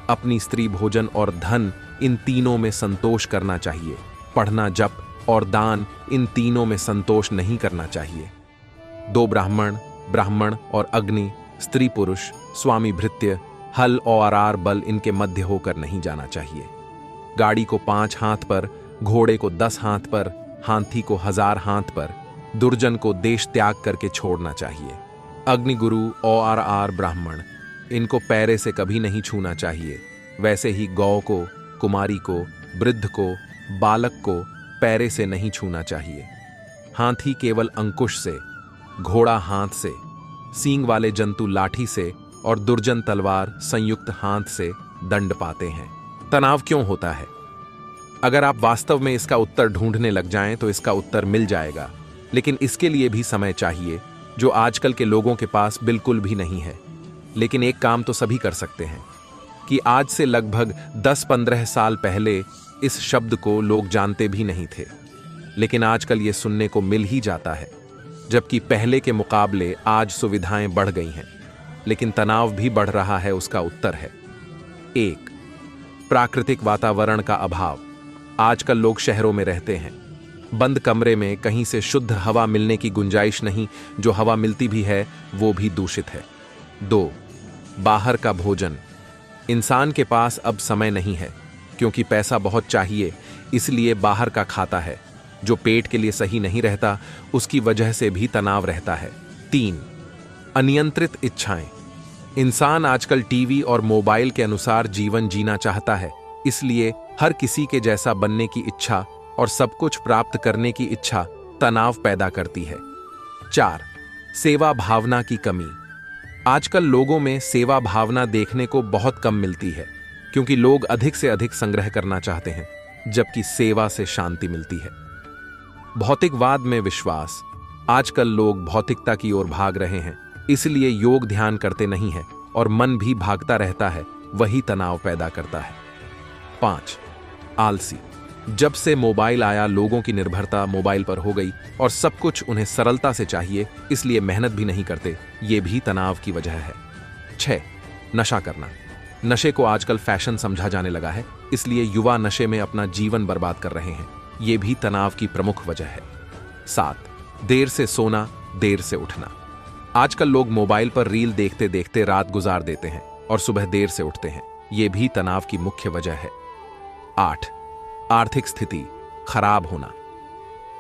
अपनी स्त्री, भोजन और धन, इन तीनों में संतोष करना चाहिए। पढ़ना, जप और दान, इन तीनों में संतोष नहीं करना चाहिए। 2 ब्राह्मण और अग्नि, स्त्री पुरुष, स्वामी भृत्य, हल और आर बल, इनके मध्य होकर नहीं जाना चाहिए। गाड़ी को 5 हाथ पर, घोड़े को 10 हाथ पर, हाथी को 1000 हाथ पर, दुर्जन को देश त्याग करके छोड़ना चाहिए। अग्निगुरु और आर ब्राह्मण, इनको पैरे से कभी नहीं छूना चाहिए। वैसे ही गौ को, कुमारी को, वृद्ध को, बालक को पैरे से नहीं छूना चाहिए। हाथी केवल अंकुश से, घोड़ा हाथ से, सींग वाले जंतु लाठी से और दुर्जन तलवार संयुक्त हाथ से दंड पाते हैं। तनाव क्यों होता है? अगर आप वास्तव में इसका उत्तर ढूंढने लग जाएं तो इसका उत्तर मिल जाएगा, लेकिन इसके लिए भी समय चाहिए, जो आजकल के लोगों के पास बिल्कुल भी नहीं है। लेकिन एक काम तो सभी कर सकते हैं कि आज से लगभग 10-15 साल पहले इस शब्द को लोग जानते भी नहीं थे, लेकिन आजकल ये सुनने को मिल ही जाता है। जबकि पहले के मुकाबले आज सुविधाएं बढ़ गई हैं, लेकिन तनाव भी बढ़ रहा है। उसका उत्तर है 1, प्राकृतिक वातावरण का अभाव। आजकल लोग शहरों में रहते हैं, बंद कमरे में कहीं से शुद्ध हवा मिलने की गुंजाइश नहीं, जो हवा मिलती भी है वो भी दूषित है। 2, बाहर का भोजन। इंसान के पास अब समय नहीं है, क्योंकि पैसा बहुत चाहिए, इसलिए बाहर का खाता है, जो पेट के लिए सही नहीं रहता, उसकी वजह से भी तनाव रहता है। 3, अनियंत्रित इच्छाएं। इंसान आजकल टीवी और मोबाइल के अनुसार जीवन जीना चाहता है, इसलिए हर किसी के जैसा बनने की इच्छा और सब कुछ प्राप्त करने की इच्छा तनाव पैदा करती है। 4, सेवा भावना की कमी। आजकल लोगों में सेवा भावना देखने को बहुत कम मिलती है, क्योंकि लोग अधिक से अधिक संग्रह करना चाहते हैं, जबकि सेवा से शांति मिलती है। भौतिकवाद में विश्वास। आजकल लोग भौतिकता की ओर भाग रहे हैं, इसलिए योग ध्यान करते नहीं हैं और मन भी भागता रहता है, वही तनाव पैदा करता है। 5, आलसी। जब से मोबाइल आया, लोगों की निर्भरता मोबाइल पर हो गई और सब कुछ उन्हें सरलता से चाहिए, इसलिए मेहनत भी नहीं करते, ये भी तनाव की वजह है। 6, नशा करना। नशे को आजकल फैशन समझा जाने लगा है, इसलिए युवा नशे में अपना जीवन बर्बाद कर रहे हैं, ये भी तनाव की प्रमुख वजह है। 7, देर से सोना, देर से उठना। आजकल लोग मोबाइल पर रील देखते देखते रात गुजार देते हैं और सुबह देर से उठते हैं, ये भी तनाव की मुख्य वजह है। 8, आर्थिक स्थिति खराब होना।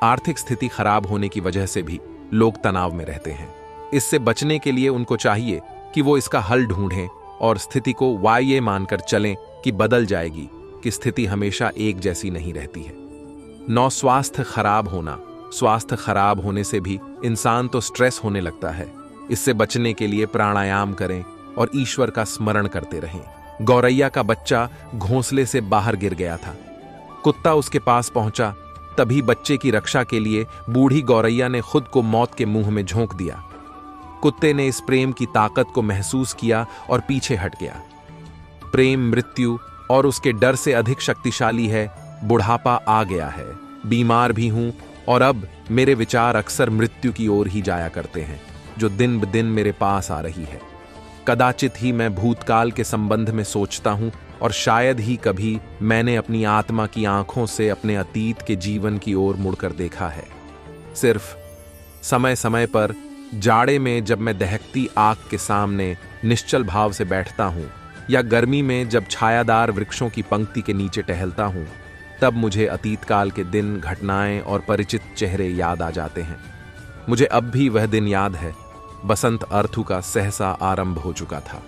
आर्थिक स्थिति खराब होने की वजह से भी लोग तनाव में रहते हैं। इससे बचने के लिए उनको चाहिए कि वो इसका हल ढूंढें और स्थिति को ये मानकर चलें कि बदल जाएगी, कि स्थिति हमेशा एक जैसी नहीं रहती है। 9, स्वास्थ्य खराब होना। स्वास्थ्य खराब होने से भी इंसान तो स्ट्रेस होने लगता है। इससे बचने के लिए प्राणायाम करें और ईश्वर का स्मरण करते रहें। गौरैया का बच्चा घोंसले से बाहर गिर गया था। कुत्ता उसके पास पहुंचा, तभी बच्चे की रक्षा के लिए बूढ़ी गौरैया ने खुद को मौत के मुंह में झोंक दिया। कुत्ते ने इस प्रेम की ताकत को महसूस किया और पीछे हट गया। प्रेम मृत्यु और उसके डर से अधिक शक्तिशाली है। बुढ़ापा आ गया है, बीमार भी हूं और अब मेरे विचार अक्सर मृत्यु की ओर ही जाया करते हैं, जो दिन ब दिन मेरे पास आ रही है। कदाचित ही मैं भूतकाल के संबंध में सोचता हूं और शायद ही कभी मैंने अपनी आत्मा की आंखों से अपने अतीत के जीवन की ओर मुड़कर देखा है। सिर्फ समय समय पर जाड़े में जब मैं दहकती आग के सामने निश्चल भाव से बैठता हूं, या गर्मी में जब छायादार वृक्षों की पंक्ति के नीचे टहलता हूं, तब मुझे अतीत काल के दिन, घटनाएं और परिचित चेहरे याद आ जाते हैं। मुझे अब भी वह दिन याद है। बसंत ऋतु का सहसा आरंभ हो चुका था।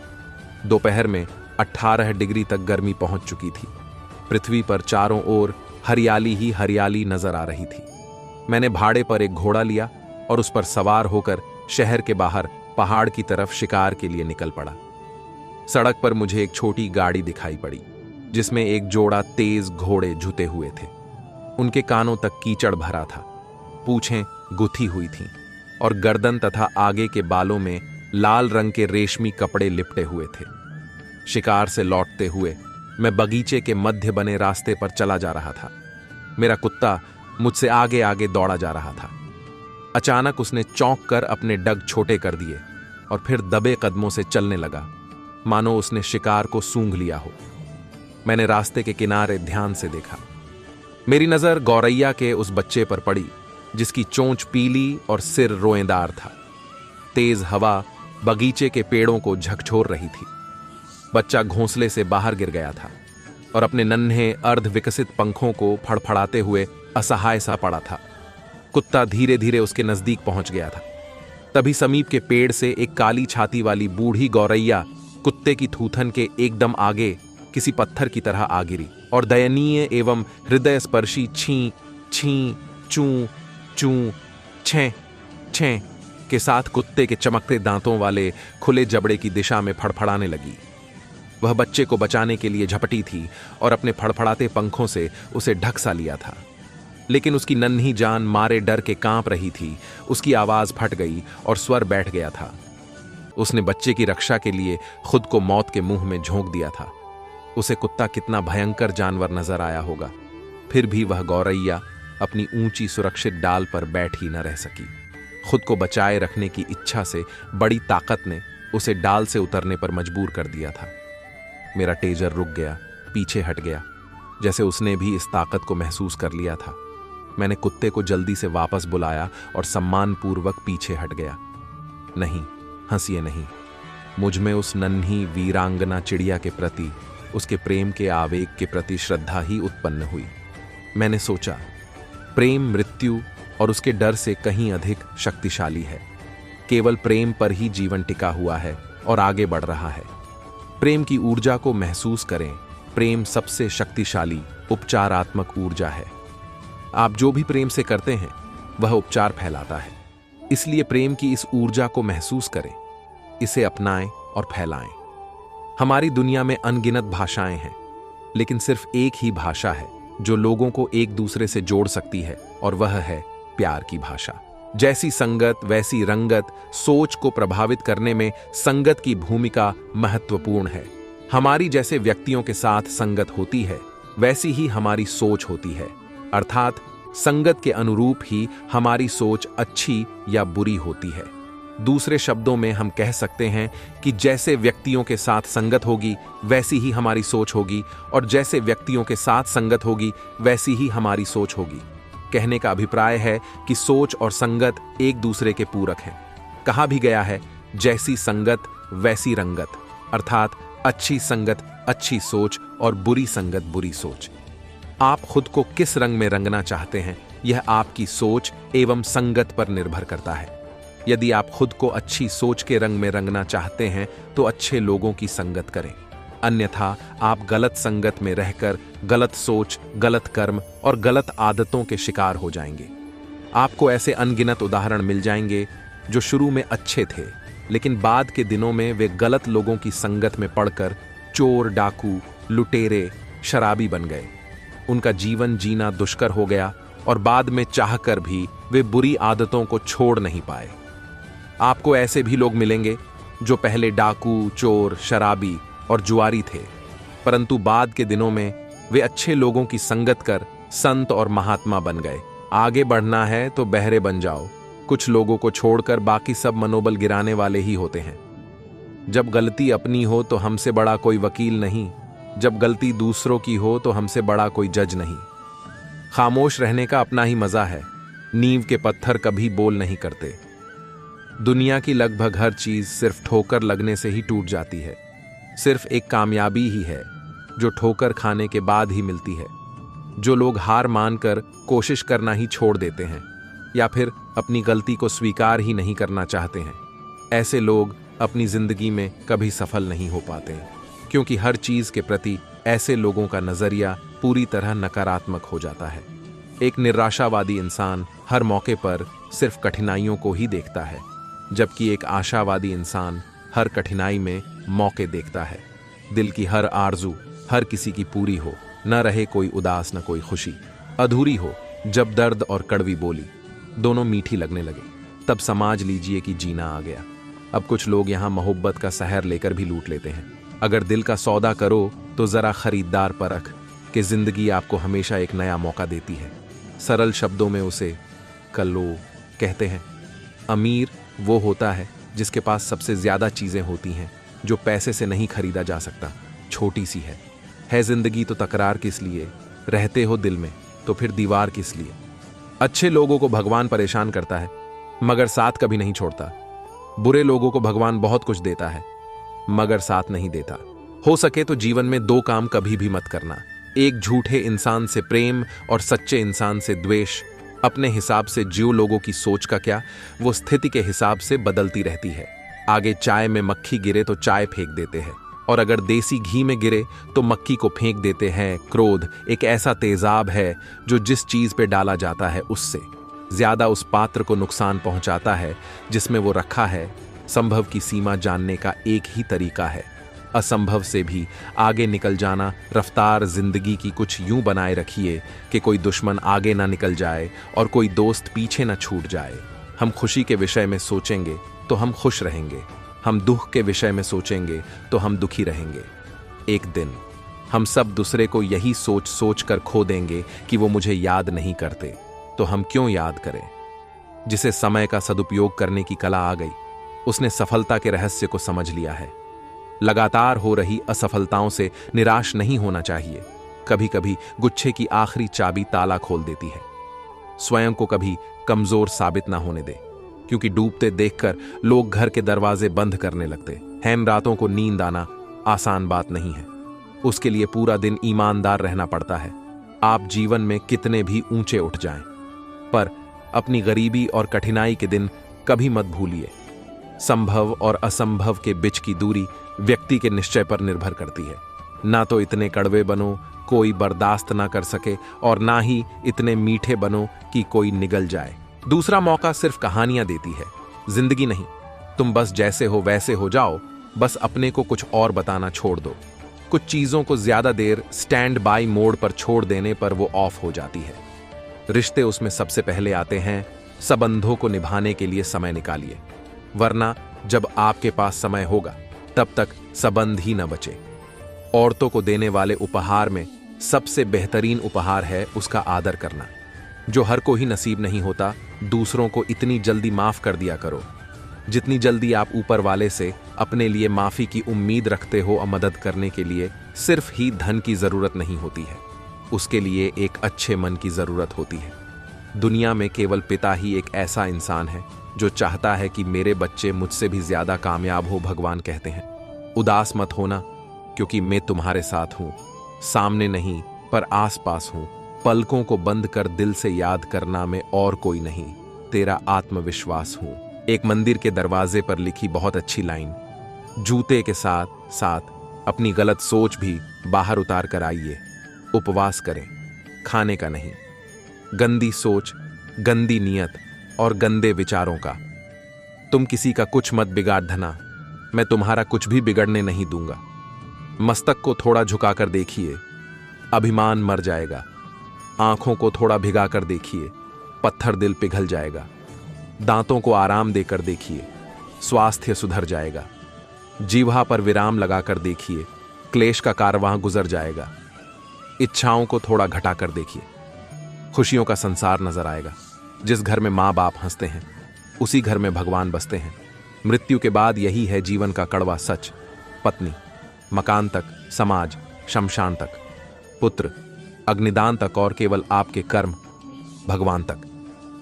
दोपहर में 18 डिग्री तक गर्मी पहुंच चुकी थी। पृथ्वी पर चारों ओर हरियाली ही हरियाली नजर आ रही थी। मैंने भाड़े पर एक घोड़ा लिया और उस पर सवार होकर शहर के बाहर पहाड़ की तरफ शिकार के लिए निकल पड़ा। सड़क पर मुझे एक छोटी गाड़ी दिखाई पड़ी, जिसमें एक जोड़ा तेज घोड़े जुते हुए थे। उनके कानों तक कीचड़ भरा था, पूंछें गुथी हुई थीं और गर्दन तथा आगे के बालों में लाल रंग के रेशमी कपड़े लिपटे हुए थे। शिकार से लौटते हुए मैं बगीचे के मध्य बने रास्ते पर चला जा रहा था। मेरा कुत्ता मुझसे आगे आगे दौड़ा जा रहा था। अचानक उसने चौंक कर अपने डग छोटे कर दिए और फिर दबे कदमों से चलने लगा, मानो उसने शिकार को सूंघ लिया हो। मैंने रास्ते के किनारे ध्यान से देखा। मेरी नजर गौरैया के उस बच्चे पर पड़ी, जिसकी चोंच पीली और सिर रोएदार था। तेज हवा बगीचे के पेड़ों को झकझोर रही थी। बच्चा घोंसले से बाहर गिर गया था और अपने नन्हे अर्ध विकसित पंखों को फड़फड़ाते हुए असहाय सा पड़ा था। कुत्ता धीरे धीरे उसके नजदीक पहुंच गया था। तभी समीप के पेड़ से एक काली छाती वाली बूढ़ी गौरैया कुत्ते की थूथन के एकदम आगे किसी पत्थर की तरह आ गिरी और दयनीय एवं हृदय स्पर्शी छी छी चू चू छे छे के साथ कुत्ते के चमकते दांतों वाले खुले जबड़े की दिशा में फड़फड़ाने लगी। वह बच्चे को बचाने के लिए झपटी थी और अपने फड़फड़ाते पंखों से उसे ढक सा लिया था, लेकिन उसकी नन्ही जान मारे डर के कांप रही थी। उसकी आवाज फट गई और स्वर बैठ गया था। उसने बच्चे की रक्षा के लिए खुद को मौत के मुंह में झोंक दिया था। उसे कुत्ता कितना भयंकर जानवर नजर आया होगा, फिर भी वह गौरैया अपनी ऊंची सुरक्षित डाल पर बैठी न रह सकी। खुद को बचाए रखने की इच्छा से बड़ी ताकत ने उसे डाल से उतरने पर मजबूर कर दिया था। मेरा टेजर रुक गया, पीछे हट गया, जैसे उसने भी इस ताकत को महसूस कर लिया था। मैंने कुत्ते को जल्दी से वापस बुलाया और सम्मानपूर्वक पीछे हट गया। नहीं, हंसिए नहीं। मुझ में उस नन्ही वीरांगना चिड़िया के प्रति, उसके प्रेम के आवेग के प्रति श्रद्धा ही उत्पन्न हुई। मैंने सोचा, प्रेम मृत्यु और उसके डर से कहीं अधिक शक्तिशाली है। केवल प्रेम पर ही जीवन टिका हुआ है और आगे बढ़ रहा है। प्रेम की ऊर्जा को महसूस करें। प्रेम सबसे शक्तिशाली उपचारात्मक ऊर्जा है। आप जो भी प्रेम से करते हैं वह उपचार फैलाता है। इसलिए प्रेम की इस ऊर्जा को महसूस करें, इसे अपनाएं और फैलाएं। हमारी दुनिया में अनगिनत भाषाएं हैं, लेकिन सिर्फ एक ही भाषा है जो लोगों को एक दूसरे से जोड़ सकती है, और वह है प्यार की भाषा। जैसी संगत वैसी रंगत। सोच को प्रभावित करने में संगत की भूमिका महत्वपूर्ण है। हमारी जैसे व्यक्तियों के साथ संगत होती है, वैसी ही हमारी सोच होती है। अर्थात संगत के अनुरूप ही हमारी सोच अच्छी या बुरी होती है। दूसरे शब्दों में हम कह सकते हैं कि जैसे व्यक्तियों के साथ संगत होगी वैसी ही हमारी सोच होगी, और जैसे व्यक्तियों के साथ संगत होगी वैसी ही हमारी सोच होगी। कहने का अभिप्राय है कि सोच और संगत एक दूसरे के पूरक हैं। कहा भी गया है, जैसी संगत वैसी रंगत, अर्थात अच्छी संगत अच्छी सोच और बुरी संगत बुरी सोच। आप खुद को किस रंग में रंगना चाहते हैं, यह आपकी सोच एवं संगत पर निर्भर करता है। यदि आप खुद को अच्छी सोच के रंग में रंगना चाहते हैं तो अच्छे लोगों की संगत करें, अन्यथा आप गलत संगत में रहकर गलत सोच, गलत कर्म और गलत आदतों के शिकार हो जाएंगे। आपको ऐसे अनगिनत उदाहरण मिल जाएंगे जो शुरू में अच्छे थे, लेकिन बाद के दिनों में वे गलत लोगों की संगत में पड़कर चोर, डाकू, लुटेरे, शराबी बन गए। उनका जीवन जीना दुष्कर हो गया और बाद में चाहकर भी वे बुरी आदतों को छोड़ नहीं पाए। आपको ऐसे भी लोग मिलेंगे जो पहले डाकू, चोर, शराबी और जुआरी थे, परंतु बाद के दिनों में वे अच्छे लोगों की संगत कर संत और महात्मा बन गए। आगे बढ़ना है तो बहरे बन जाओ। कुछ लोगों को छोड़कर बाकी सब मनोबल गिराने वाले ही होते हैं। जब गलती अपनी हो तो हमसे बड़ा कोई वकील नहीं, जब गलती दूसरों की हो तो हमसे बड़ा कोई जज नहीं। खामोश रहने का अपना ही मजा है। नींव के पत्थर कभी बोल नहीं करते। दुनिया की लगभग हर चीज सिर्फ ठोकर लगने से ही टूट जाती है। सिर्फ एक कामयाबी ही है जो ठोकर खाने के बाद ही मिलती है। जो लोग हार मानकर कोशिश करना ही छोड़ देते हैं या फिर अपनी गलती को स्वीकार ही नहीं करना चाहते हैं, ऐसे लोग अपनी जिंदगी में कभी सफल नहीं हो पाते, क्योंकि हर चीज के प्रति ऐसे लोगों का नजरिया पूरी तरह नकारात्मक हो जाता है। एक निराशावादी इंसान हर मौके पर सिर्फ कठिनाइयों को ही देखता है, जबकि एक आशावादी इंसान हर कठिनाई में मौके देखता है। दिल की हर आरजू हर किसी की पूरी हो, न रहे कोई उदास न कोई खुशी। अधूरी हो जब दर्द और कड़वी बोली दोनों मीठी लगने लगे, तब समझ लीजिए कि जीना आ गया। अब कुछ लोग यहाँ मोहब्बत का सहर लेकर भी लूट लेते हैं। अगर दिल का सौदा करो तो जरा खरीदार परख कि जिंदगी आपको हमेशा एक नया मौका देती है। सरल शब्दों में उसे कल्लो कहते हैं। अमीर वो होता है जिसके पास सबसे ज्यादा चीजें होती हैं जो पैसे से नहीं खरीदा जा सकता। छोटी सी है जिंदगी तो तकरार किस लिए, रहते हो दिल में तो फिर दीवार किस लिए। अच्छे लोगों को भगवान परेशान करता है मगर साथ कभी नहीं छोड़ता। बुरे लोगों को भगवान बहुत कुछ देता है मगर साथ नहीं देता। हो सके तो जीवन में दो काम कभी भी मत करना, एक झूठे इंसान से प्रेम और सच्चे इंसान से द्वेष। अपने हिसाब से जियो, लोगों की सोच का क्या, वो स्थिति के हिसाब से बदलती रहती है। आगे चाय में मक्खी गिरे तो चाय फेंक देते हैं, और अगर देसी घी में गिरे तो मक्खी को फेंक देते हैं। क्रोध एक ऐसा तेजाब है जो जिस चीज पे डाला जाता है उससे ज्यादा उस पात्र को नुकसान पहुंचाता है जिसमें वो रखा है। संभव की सीमा जानने का एक ही तरीका है, असंभव से भी आगे निकल जाना। रफ्तार जिंदगी की कुछ यूं बनाए रखिए कि कोई दुश्मन आगे ना निकल जाए और कोई दोस्त पीछे ना छूट जाए। हम खुशी के विषय में सोचेंगे तो हम खुश रहेंगे, हम दुख के विषय में सोचेंगे तो हम दुखी रहेंगे। एक दिन हम सब दूसरे को यही सोच सोच कर खो देंगे कि वो मुझे याद नहीं करते, तो हम क्यों याद करें। जिसे समय का सदुपयोग करने की कला आ गई, उसने सफलता के रहस्य को समझ लिया है। लगातार हो रही असफलताओं से निराश नहीं होना चाहिए। कभी कभी गुच्छे की आखिरी चाबी ताला खोल देती है। स्वयं को कभी कमजोर साबित ना होने दे, क्योंकि डूबते देखकर लोग घर के दरवाजे बंद करने लगते हैं। रातों को नींद आना आसान बात नहीं है, उसके लिए पूरा दिन ईमानदार रहना पड़ता है। आप जीवन में कितने भी ऊंचे उठ जाएं, पर अपनी गरीबी और कठिनाई के दिन कभी मत भूलिए। संभव और असंभव के बीच की दूरी व्यक्ति के निश्चय पर निर्भर करती है। ना तो इतने कड़वे बनो कोई बर्दाश्त ना कर सके, और ना ही इतने मीठे बनो कि कोई निगल जाए। दूसरा मौका सिर्फ कहानियां देती है, जिंदगी नहीं। तुम बस जैसे हो वैसे हो जाओ, बस अपने को कुछ और बताना छोड़ दो। कुछ चीजों को ज्यादा देर स्टैंड बाय मोड पर छोड़ देने पर वो ऑफ हो जाती है। रिश्ते उसमें सबसे पहले आते हैं। संबंधों को निभाने के लिए समय निकालिए, वरना जब आपके पास समय होगा तब तक संबंध ही न बचे। औरतों को देने वाले उपहार में सबसे बेहतरीन उपहार है उसका आदर करना, जो हर को ही नसीब नहीं होता। दूसरों को इतनी जल्दी माफ कर दिया करो जितनी जल्दी आप ऊपर वाले से अपने लिए माफी की उम्मीद रखते हो। और मदद करने के लिए सिर्फ ही धन की जरूरत नहीं होती है, उसके लिए एक अच्छे मन की जरूरत होती है। दुनिया में केवल पिता ही एक ऐसा इंसान है जो चाहता है कि मेरे बच्चे मुझसे भी ज्यादा कामयाब हो। भगवान कहते हैं, उदास मत होना क्योंकि मैं तुम्हारे साथ हूं, सामने नहीं पर आसपास हूं। पलकों को बंद कर दिल से याद करना, मैं और कोई नहीं, तेरा आत्मविश्वास हूं। एक मंदिर के दरवाजे पर लिखी बहुत अच्छी लाइन। जूते के साथ साथ अपनी गलत सोच भी बाहर उतार कर आइए। उपवास करें, खाने का नहीं। गंदी सोच, गंदी नियत और गंदे विचारों का। तुम किसी का कुछ मत बिगाड़ धना, मैं तुम्हारा कुछ भी बिगड़ने नहीं दूंगा। मस्तक को थोड़ा झुकाकर देखिए, अभिमान मर जाएगा। आंखों को थोड़ा भिगाकर देखिए, पत्थर दिल पिघल जाएगा। दांतों को आराम देकर देखिए, स्वास्थ्य सुधर जाएगा। जीवा पर विराम लगाकर देखिए, क्लेश का कारवां गुजर जाएगा। इच्छाओं को थोड़ा घटाकर देखिए, खुशियों का संसार नजर आएगा। जिस घर में माँ बाप हंसते हैं उसी घर में भगवान बसते हैं। मृत्यु के बाद यही है जीवन का कड़वा सच। पत्नी मकान तक, समाज शमशान तक, पुत्र अग्निदान तक, और केवल आपके कर्म भगवान तक।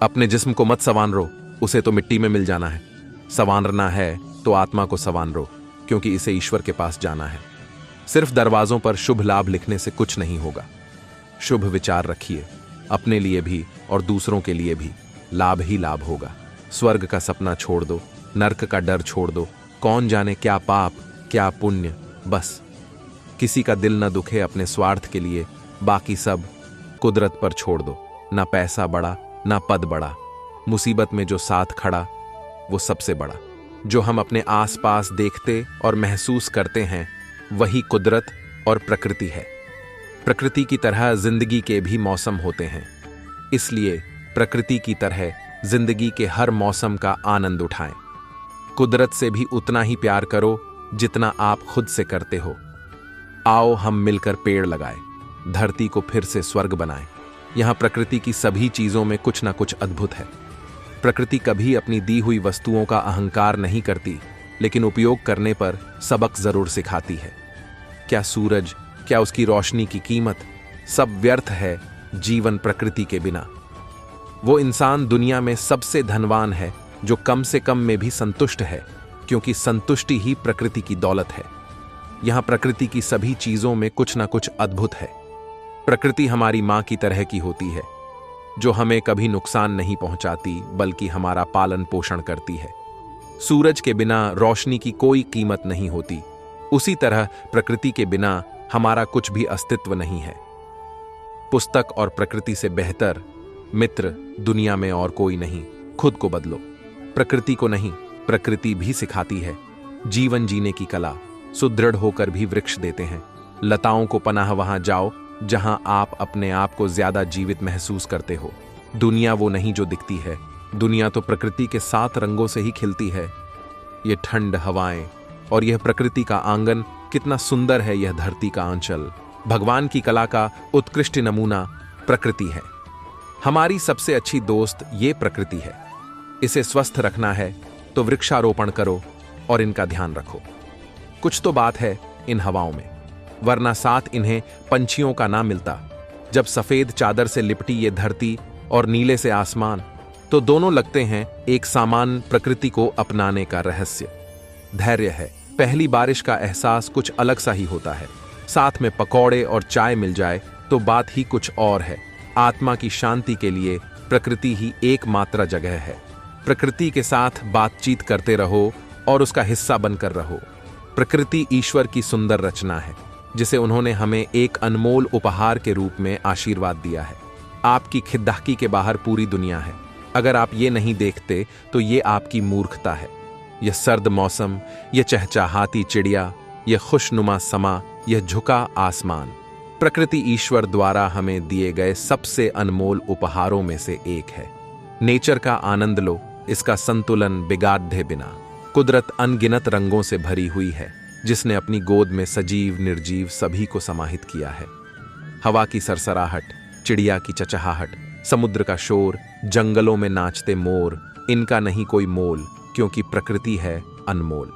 अपने जिस्म को मत संवारो, उसे तो मिट्टी में मिल जाना है। संवारना है तो आत्मा को संवारो। क्योंकि इसे ईश्वर के पास जाना है। सिर्फ दरवाजों पर शुभ लाभ लिखने से कुछ नहीं होगा। शुभ विचार रखिए, अपने लिए भी और दूसरों के लिए भी लाभ ही लाभ होगा। स्वर्ग का सपना छोड़ दो, नरक का डर छोड़ दो। कौन जाने क्या पाप क्या पुण्य, बस किसी का दिल न दुखे अपने स्वार्थ के लिए। बाकी सब कुदरत पर छोड़ दो। ना पैसा बड़ा ना पद बड़ा, मुसीबत में जो साथ खड़ा वो सबसे बड़ा। जो हम अपने आसपास देखते और महसूस करते हैं वही कुदरत और प्रकृति है। प्रकृति की तरह जिंदगी के भी मौसम होते हैं, इसलिए प्रकृति की तरह जिंदगी के हर मौसम का आनंद उठाएं। कुदरत से भी उतना ही प्यार करो जितना आप खुद से करते हो। आओ हम मिलकर पेड़ लगाएं, धरती को फिर से स्वर्ग बनाएं। यहां प्रकृति की सभी चीजों में कुछ ना कुछ अद्भुत है। प्रकृति कभी अपनी दी हुई वस्तुओं का अहंकार नहीं करती, लेकिन उपयोग करने पर सबक जरूर सिखाती है। क्या सूरज, क्या उसकी रोशनी की कीमत, सब व्यर्थ है जीवन प्रकृति के बिना। वो इंसान दुनिया में सबसे धनवान है जो कम से कम में भी संतुष्ट है, क्योंकि संतुष्टि ही प्रकृति की दौलत है। यहां प्रकृति की सभी चीजों में कुछ ना कुछ अद्भुत है। प्रकृति हमारी मां की तरह की होती है, जो हमें कभी नुकसान नहीं पहुंचाती बल्कि हमारा पालन पोषण करती है। सूरज के बिना रोशनी की कोई कीमत नहीं होती, उसी तरह प्रकृति के बिना हमारा कुछ भी अस्तित्व नहीं है। पुस्तक और प्रकृति से बेहतर मित्र दुनिया में और कोई नहीं। खुद को बदलो, प्रकृति को नहीं। प्रकृति भी सिखाती है जीवन जीने की कला। सुदृढ़ होकर भी वृक्ष देते हैं। लताओं को पनाह वहां जाओ जहां आप अपने आप को ज्यादा जीवित महसूस करते हो। दुनिया वो नहीं जो दिखती है, दुनिया तो प्रकृति के 7 रंगों से ही खिलती है। ये ठंड हवाएं और यह प्रकृति का आंगन, कितना सुंदर है यह धरती का आंचल। भगवान की कला का उत्कृष्ट नमूना प्रकृति है। हमारी सबसे अच्छी दोस्त ये प्रकृति है। इसे स्वस्थ रखना है तो वृक्षारोपण करो और इनका ध्यान रखो। कुछ तो बात है इन हवाओं में, वरना साथ इन्हें पंछियों का ना मिलता। जब सफेद चादर से लिपटी ये धरती और नीले से आसमान, तो दोनों लगते हैं एक सामान प्रकृति को अपनाने का रहस्य। धैर्य है। पहली बारिश का एहसास कुछ अलग सा ही होता है। साथ में पकौड़े और चाय मिल जाए तो बात ही कुछ और है। आत्मा की शांति के लिए प्रकृति ही एकमात्र जगह है। प्रकृति के साथ बातचीत करते रहो और उसका हिस्सा बनकर रहो। प्रकृति ईश्वर की सुंदर रचना है, जिसे उन्होंने हमें एक अनमोल उपहार के रूप में आशीर्वाद दिया है। आपकी खिद्दाकी के बाहर पूरी दुनिया है। अगर आप ये नहीं देखते तो ये आपकी मूर्खता है। यह सर्द मौसम, यह चहचहाती चिड़िया, यह खुशनुमा समा, यह झुका आसमान, प्रकृति ईश्वर द्वारा हमें दिए गए सबसे अनमोल उपहारों में से एक है। नेचर का आनंद लो, इसका संतुलन बिगाड़े बिना। कुदरत अनगिनत रंगों से भरी हुई है, जिसने अपनी गोद में सजीव निर्जीव सभी को समाहित किया है। हवा की सरसराहट, चिड़िया की चचहाहट, समुद्र का शोर, जंगलों में नाचते मोर, इनका नहीं कोई मोल, क्योंकि प्रकृति है अनमोल।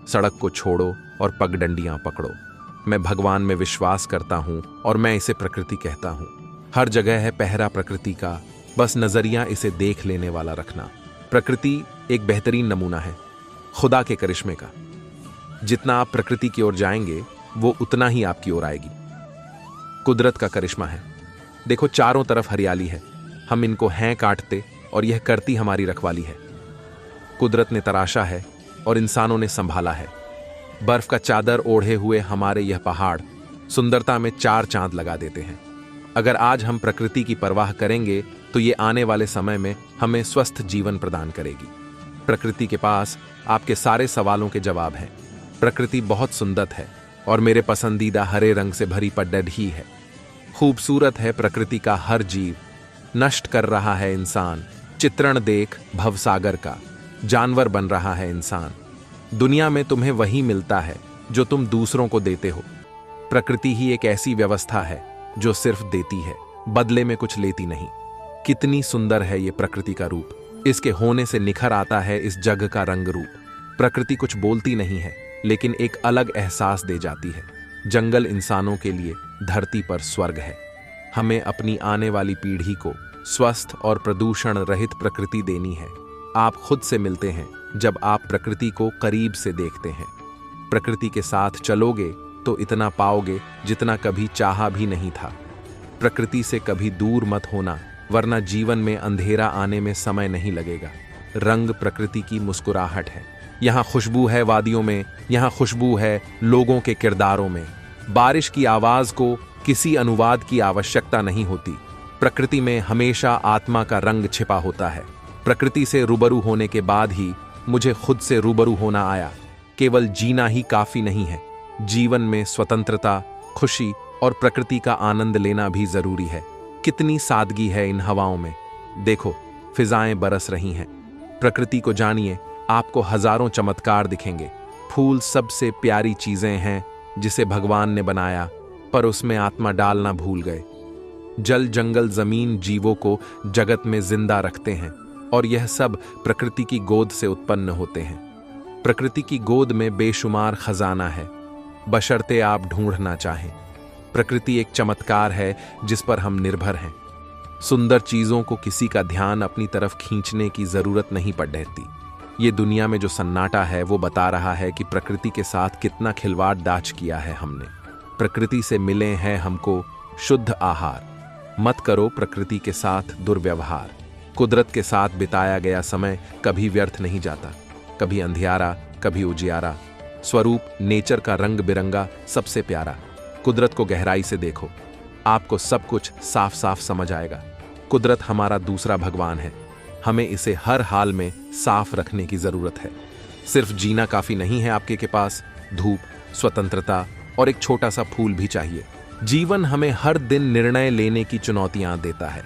सड़क को छोड़ो और पगडंडियां पकड़ो। मैं भगवान में विश्वास करता हूं और मैं इसे प्रकृति कहता हूं। हर जगह है पहरा प्रकृति का, बस नजरिया इसे देख लेने वाला रखना। प्रकृति एक बेहतरीन नमूना है खुदा के करिश्मे का। जितना आप प्रकृति की ओर जाएंगे वो उतना ही आपकी ओर आएगी। कुदरत का करिश्मा है। देखो चारों तरफ हरियाली है, हम इनको हैं काटते और यह करती हमारी रखवाली है। कुदरत ने तराशा है और इंसानों ने संभाला है। बर्फ का चादर ओढ़े हुए हमारे यह पहाड़ सुंदरता में 4 चांद लगा देते हैं। अगर आज हम प्रकृति की परवाह करेंगे तो ये आने वाले समय में हमें स्वस्थ जीवन प्रदान करेगी। प्रकृति के पास आपके सारे सवालों के जवाब हैं। प्रकृति बहुत सुंदर है और मेरे पसंदीदा हरे रंग से भरी पड्डड ही है। खूबसूरत है प्रकृति का हर जीव, नष्ट कर रहा है इंसान। चित्रण देख भवसागर का, जानवर बन रहा है इंसान। दुनिया में तुम्हें वही मिलता है जो तुम दूसरों को देते हो। प्रकृति ही एक ऐसी व्यवस्था है जो सिर्फ देती है, बदले में कुछ लेती नहीं। कितनी सुंदर है ये प्रकृति का रूप। इसके होने से निखर आता है इस जग का रंग रूप। प्रकृति कुछ बोलती नहीं है, लेकिन एक अलग एहसास दे जाती है। जंगल इंसानों के लिए धरती पर स्वर्ग है। हमें अपनी आने वाली पीढ़ी को स्वस्थ और प्रदूषण रहित प्रकृति देनी है। आप खुद से मिलते हैं जब आप प्रकृति को करीब से देखते हैं। प्रकृति के साथ चलोगे तो इतना पाओगे जितना कभी चाहा भी नहीं था। प्रकृति से कभी दूर मत होना, वरना जीवन में अंधेरा आने में समय नहीं लगेगा। रंग प्रकृति की मुस्कुराहट है। यहाँ खुशबू है वादियों में, यहाँ खुशबू है लोगों के किरदारों में। बारिश की आवाज को किसी अनुवाद की आवश्यकता नहीं होती। प्रकृति में हमेशा आत्मा का रंग छिपा होता है। प्रकृति से रूबरू होने के बाद ही मुझे खुद से रूबरू होना आया। केवल जीना ही काफी नहीं है, जीवन में स्वतंत्रता, खुशी और प्रकृति का आनंद लेना भी जरूरी है। कितनी सादगी है इन हवाओं में। देखो, फिजाएं बरस रही हैं। प्रकृति को जानिए, आपको हजारों चमत्कार दिखेंगे। फूल सबसे प्यारी चीजें हैं जिसे भगवान ने बनाया, पर उसमें आत्मा डालना भूल गए। जल, जंगल, जमीन जीवों को जगत में जिंदा रखते हैं और यह सब प्रकृति की गोद से उत्पन्न होते हैं। प्रकृति की गोद में बेशुमार खजाना है, बशर्ते आप ढूंढना चाहें। प्रकृति एक चमत्कार है जिस पर हम निर्भर हैं। सुंदर चीजों को किसी का ध्यान अपनी तरफ खींचने की जरूरत नहीं पड़ रहती। ये दुनिया में जो सन्नाटा है वो बता रहा है कि प्रकृति के साथ कितना खिलवाड़ दाज किया है हमने। प्रकृति से मिले हैं हमको शुद्ध आहार। मत करो प्रकृति के साथ दुर्व्यवहार। कुदरत के साथ बिताया गया समय कभी व्यर्थ नहीं जाता। कभी अंधियारा, कभी उजियारा। स्वरूप नेचर का रंग बिरंगा सबसे प्यारा। कुदरत को गहराई से देखो, आपको सब कुछ साफ साफ समझ आएगा। कुदरत हमारा दूसरा भगवान है। हमें इसे हर हाल में साफ रखने की जरूरत है। सिर्फ जीना काफी नहीं है, आपके के पास धूप, स्वतंत्रता और एक छोटा सा फूल भी चाहिए। जीवन हमें हर दिन निर्णय लेने की चुनौतियां देता है।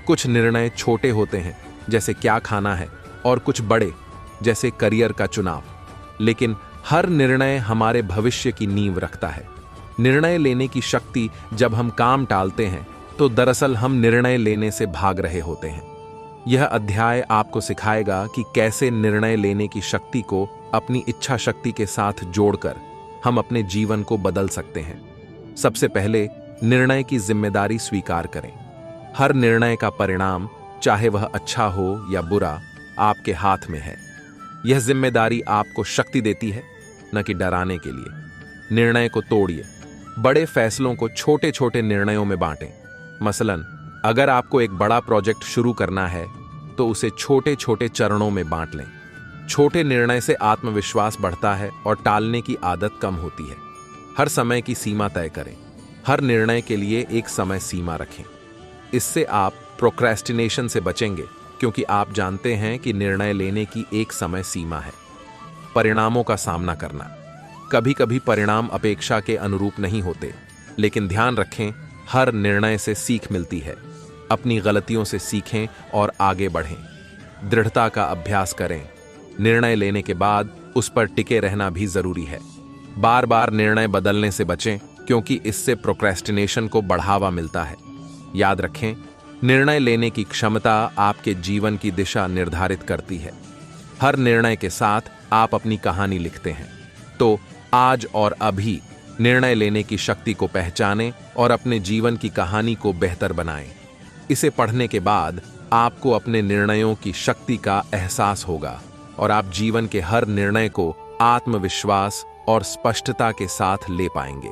कुछ निर्णय छोटे होते हैं, जैसे क्या खाना है, और कुछ बड़े, जैसे करियर का चुनाव। लेकिन हर निर्णय हमारे भविष्य की नींव रखता है। निर्णय लेने की शक्ति जब हम काम टालते हैं तो दरअसल हम निर्णय लेने से भाग रहे होते हैं। यह अध्याय आपको सिखाएगा कि कैसे निर्णय लेने की शक्ति को अपनी इच्छा शक्ति के साथ जोड़कर हम अपने जीवन को बदल सकते हैं। सबसे पहले निर्णय की जिम्मेदारी स्वीकार करें। हर निर्णय का परिणाम, चाहे वह अच्छा हो या बुरा, आपके हाथ में है। यह जिम्मेदारी आपको शक्ति देती है, न कि डराने के लिए। निर्णय को तोड़िए। बड़े फैसलों को छोटे छोटे निर्णयों में बांटें। मसलन, अगर आपको एक बड़ा प्रोजेक्ट शुरू करना है तो उसे छोटे छोटे चरणों में बांट लें। छोटे निर्णय से आत्मविश्वास बढ़ता है और टालने की आदत कम होती है। हर समय की सीमा तय करें। हर निर्णय के लिए एक समय सीमा रखें। इससे आप प्रोक्रेस्टिनेशन से बचेंगे, क्योंकि आप जानते हैं कि निर्णय लेने की एक समय सीमा है। परिणामों का सामना करना। कभी कभी परिणाम अपेक्षा के अनुरूप नहीं होते, लेकिन ध्यान रखें, हर निर्णय से सीख मिलती है। अपनी गलतियों से सीखें और आगे बढ़ें। दृढ़ता का अभ्यास करें। निर्णय लेने के बाद उस पर टिके रहना भी जरूरी है। बार बार निर्णय बदलने से बचें, क्योंकि इससे प्रोक्रेस्टिनेशन को बढ़ावा मिलता है। याद रखें, निर्णय लेने की क्षमता आपके जीवन की दिशा निर्धारित करती है। हर निर्णय के साथ आप अपनी कहानी लिखते हैं। तो आज और अभी निर्णय लेने की शक्ति को पहचानें और अपने जीवन की कहानी को बेहतर बनाएं। इसे पढ़ने के बाद आपको अपने निर्णयों की शक्ति का एहसास होगा और आप जीवन के हर निर्णय को आत्मविश्वास और स्पष्टता के साथ ले पाएंगे।